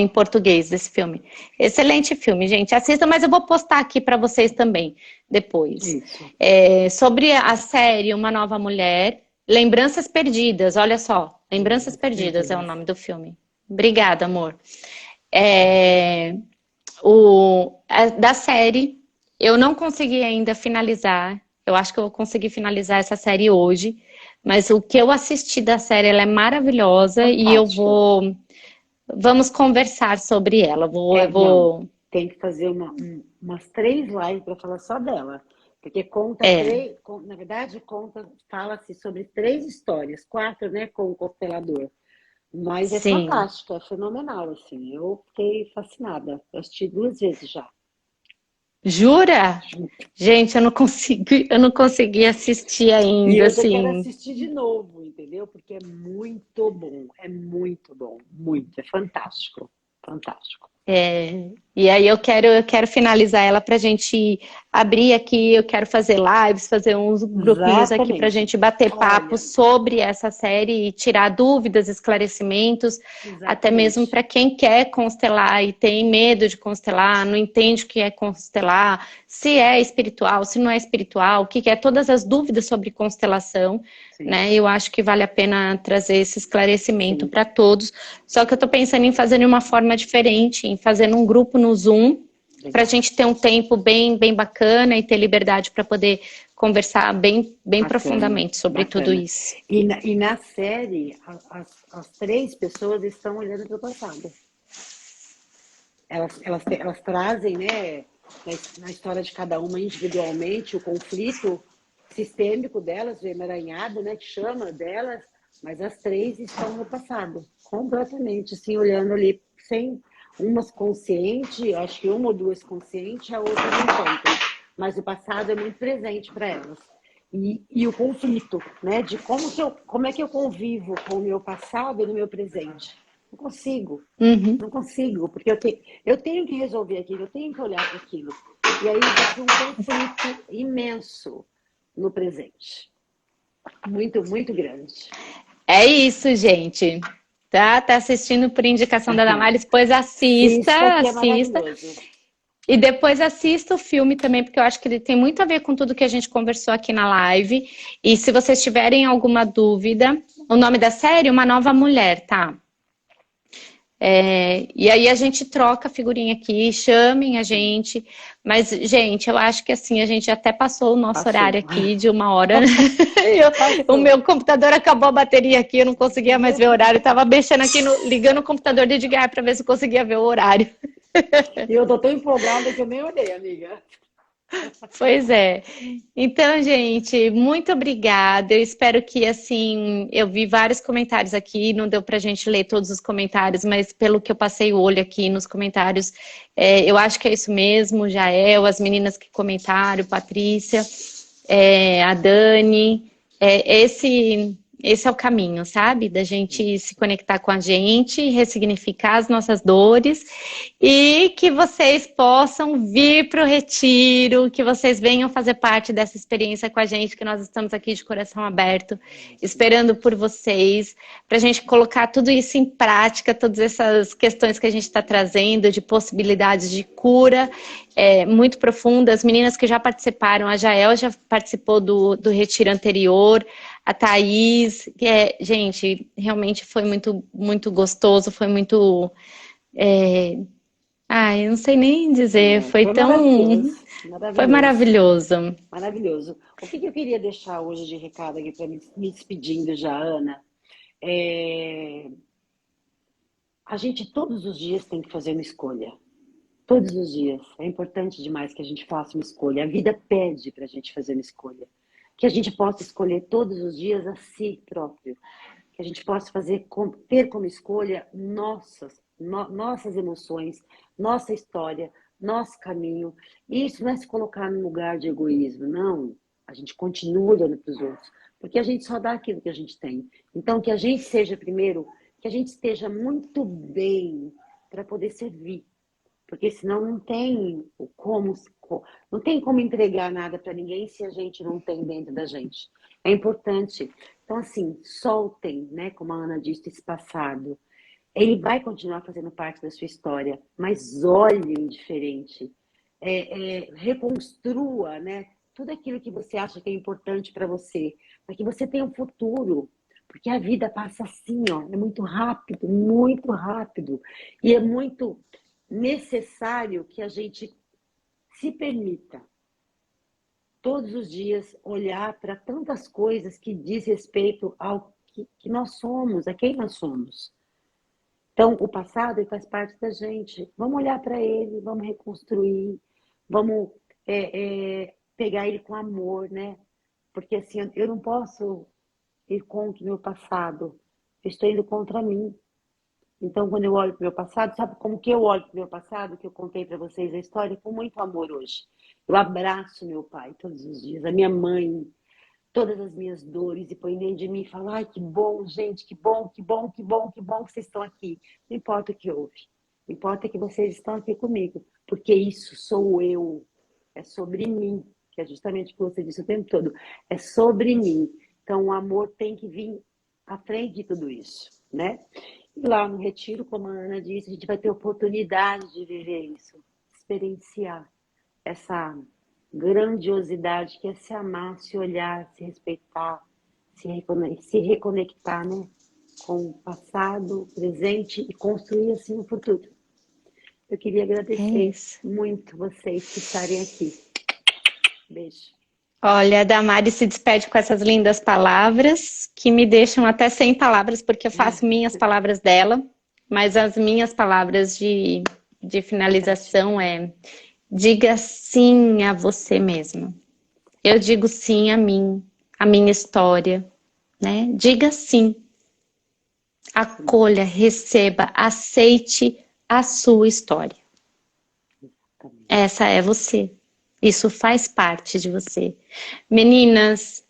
S1: em português desse filme. Excelente filme, gente. Assista, mas eu vou postar aqui para vocês também depois.
S2: Isso.
S1: Sobre a série Uma Nova Mulher, Lembranças Perdidas, olha só. Lembranças
S2: Lembranças
S1: Perdidas é o
S2: perdidas.
S1: nome do filme. Obrigada, amor. É, da série, eu não consegui ainda finalizar. Eu acho que eu vou conseguir finalizar essa série hoje. Mas o que eu assisti da série, ela é maravilhosa e eu
S2: Fantástica.
S1: vou. Vamos conversar sobre ela. Eu
S2: Não,
S1: vou.
S2: tem que fazer umas 3 lives para falar só dela. Porque conta
S1: É,
S2: três, na verdade, fala-se sobre 3 histórias, 4, né, com o Constelador. Mas é
S1: sim.
S2: fantástica, é fenomenal, assim. Eu fiquei fascinada. Eu assisti 2 vezes já.
S1: Jura? Gente, eu não consegui assistir
S2: E
S1: ainda,
S2: hoje eu quero
S1: assim.
S2: assistir de novo, entendeu? Porque é muito bom, muito, é fantástico, fantástico.
S1: E aí eu quero finalizar ela para a gente abrir aqui, eu quero fazer lives, fazer uns grupinhos aqui para a
S2: Exatamente.
S1: gente bater papo
S2: Olha,
S1: sobre essa série e tirar dúvidas, esclarecimentos, até mesmo
S2: exatamente.
S1: para quem quer constelar e tem medo de constelar, não entende o que é constelar, se é espiritual, se não é espiritual, o que é, todas as dúvidas sobre constelação,
S2: Sim,
S1: né? Eu acho que vale a pena trazer esse esclarecimento
S2: sim.
S1: para todos. Só que eu estou pensando em fazer de uma forma diferente, em fazer um grupo no Zoom, para a
S2: Legal.
S1: gente ter um tempo bem bacana e ter liberdade para poder conversar bem
S2: Bacana,
S1: profundamente sobre tudo
S2: bacana.
S1: isso.
S2: E na série, as 3 pessoas estão olhando para o passado. Elas trazem, né, na história de cada uma individualmente, o conflito sistêmico delas, o emaranhado, né, que chama delas, mas as 3 estão no passado, completamente, assim, olhando ali, sem umas consciente, acho que uma ou 2 consciente, a outra nem tanto, mas o passado é muito presente para elas. E o conflito, né, de como é que eu convivo com o meu passado e no meu presente. Não consigo.
S1: Uhum.
S2: Não consigo, porque eu tenho que resolver aquilo, eu tenho que olhar para aquilo. E aí já cria um conflito imenso no presente. Muito, muito grande.
S1: É isso, gente. Tá assistindo por indicação da Damares, pois
S2: Assista, que é
S1: assista.
S2: maravilhoso.
S1: E depois assista o filme também, porque eu acho que ele tem muito a ver com tudo que a gente conversou aqui na live. E se vocês tiverem alguma dúvida, o nome da série, Uma Nova Mulher, tá? E aí a gente troca a figurinha aqui, chamem a
S2: Sim,
S1: gente. Mas, gente, eu acho que assim, a gente até passou o nosso horário
S2: passou.
S1: aqui de 1 hora. O
S2: Passou.
S1: meu computador acabou a bateria aqui, eu não conseguia mais ver o horário. Eu tava mexendo aqui, ligando o computador de DJI para ver se eu conseguia ver o horário.
S2: E eu tô tão empolgada que eu nem olhei, amiga.
S1: Pois é. Então, gente, muito obrigada. Eu espero que, assim, eu vi vários comentários aqui, não deu pra gente ler todos os comentários, mas pelo que eu passei o olho aqui nos comentários, eu acho que é isso mesmo, Jael, as meninas que comentaram, Patrícia, a Dani, esse é o caminho, sabe? Da gente se
S2: Isso.
S1: conectar com a gente, ressignificar as nossas dores e que vocês possam vir para o retiro, que vocês venham fazer parte dessa experiência com a gente, que nós estamos aqui de coração aberto,
S2: Isso.
S1: esperando por vocês, para a gente colocar tudo isso em prática, todas essas questões que a gente está trazendo, de possibilidades de cura muito profundas. As meninas que já participaram, a Jael já participou do retiro anterior, a Thaís, gente, realmente foi muito gostoso, foi muito. Ai, eu não sei nem dizer,
S2: Foi maravilhoso.
S1: foi
S2: Maravilhoso.
S1: maravilhoso.
S2: Maravilhoso. O que eu queria deixar hoje de recado aqui para me despedindo já, Ana? É, A gente todos os dias tem que fazer uma escolha. Todos os dias. É importante demais que a gente faça uma escolha. A vida pede para a gente fazer uma escolha. Que a gente possa escolher todos os dias a si próprio. Que a gente possa ter como escolha nossas emoções, nossa história, nosso caminho. E isso não é se colocar num lugar de egoísmo, não. A gente continua olhando para os outros, porque a gente só dá aquilo que a gente tem. Então, que a gente seja primeiro, que a gente esteja muito bem para poder servir, porque senão não tem como entregar nada para ninguém se a gente não tem dentro da gente. É importante. Então, assim, soltem, né? Como a Ana disse, esse passado. Ele vai continuar fazendo parte da sua história, mas olhem diferente. Reconstrua, né? Tudo aquilo que você acha que é importante para você, para que você tenha um futuro. Porque a vida passa assim, ó, é muito rápido. E é muito necessário que a gente se permita todos os dias olhar para tantas coisas que diz respeito ao que nós somos, a quem nós somos. Então, o passado ele faz parte da gente. Vamos olhar para ele, vamos reconstruir, vamos pegar ele com amor, né? Porque assim, eu não posso ir contra o meu passado. Eu estou indo contra mim. Então, quando eu olho para o meu passado, sabe como que eu olho para o meu passado, que eu contei para vocês a história, com muito amor hoje. Eu abraço meu pai todos os dias, a minha mãe, todas as minhas dores, e põe dentro de mim e falo, ai, que bom, gente, que bom, que bom, que bom, que bom que vocês estão aqui. Não importa o que houve, importa que vocês estão aqui comigo, porque isso sou eu, é sobre mim, que é justamente o que você disse o tempo todo, é sobre mim. Então, o amor tem que vir à frente de tudo isso, né? E lá no retiro, como a Ana disse, a gente vai ter oportunidade de viver isso, experienciar essa grandiosidade que é se amar, se olhar, se respeitar, se reconectar, né? Com o passado, o presente e construir assim o futuro. Eu queria
S1: É
S2: agradecer
S1: isso.
S2: muito vocês que estarem aqui. Beijo.
S1: Olha, a Damari se despede com essas lindas palavras, que me deixam até sem palavras, porque eu faço minhas palavras dela, mas as minhas palavras de finalização é: diga sim a você mesma. Eu digo sim a mim, a minha história, né? Diga sim. Acolha, receba, aceite a sua história. Essa é você. Isso faz parte de você. Meninas,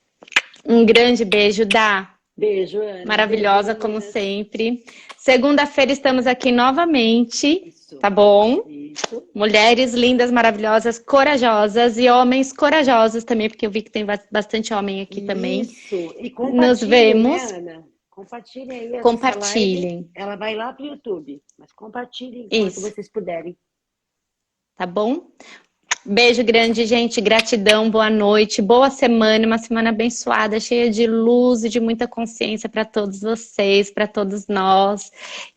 S1: um grande beijo, Dá.
S2: Beijo, Ana.
S1: Maravilhosa,
S2: Beijo,
S1: como
S2: meninas.
S1: sempre. Segunda-feira estamos aqui novamente,
S2: Isso.
S1: tá bom?
S2: Isso.
S1: Mulheres lindas, maravilhosas, corajosas e homens corajosos também, porque eu vi que tem bastante homem aqui também.
S2: Isso. E
S1: Nos
S2: compartilhem,
S1: vemos.
S2: né, Ana? Compartilhem aí essa live.
S1: Compartilhem.
S2: Ela vai lá pro YouTube, mas compartilhem quanto
S1: Isso,
S2: vocês puderem.
S1: tá bom? Beijo grande, gente. Gratidão, boa noite, boa semana, uma semana abençoada, cheia de luz e de muita consciência para todos vocês, para todos nós.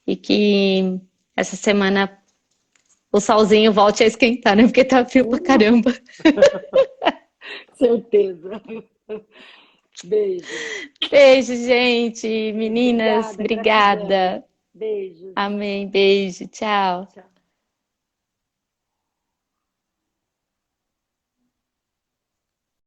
S1: E que essa semana o solzinho volte a esquentar, né? Porque tá frio pra caramba.
S2: Certeza. Beijo.
S1: Beijo, gente. Meninas,
S2: Obrigada.
S1: obrigada.
S2: Beijos.
S1: Amém. Beijo. Tchau.
S2: Tchau.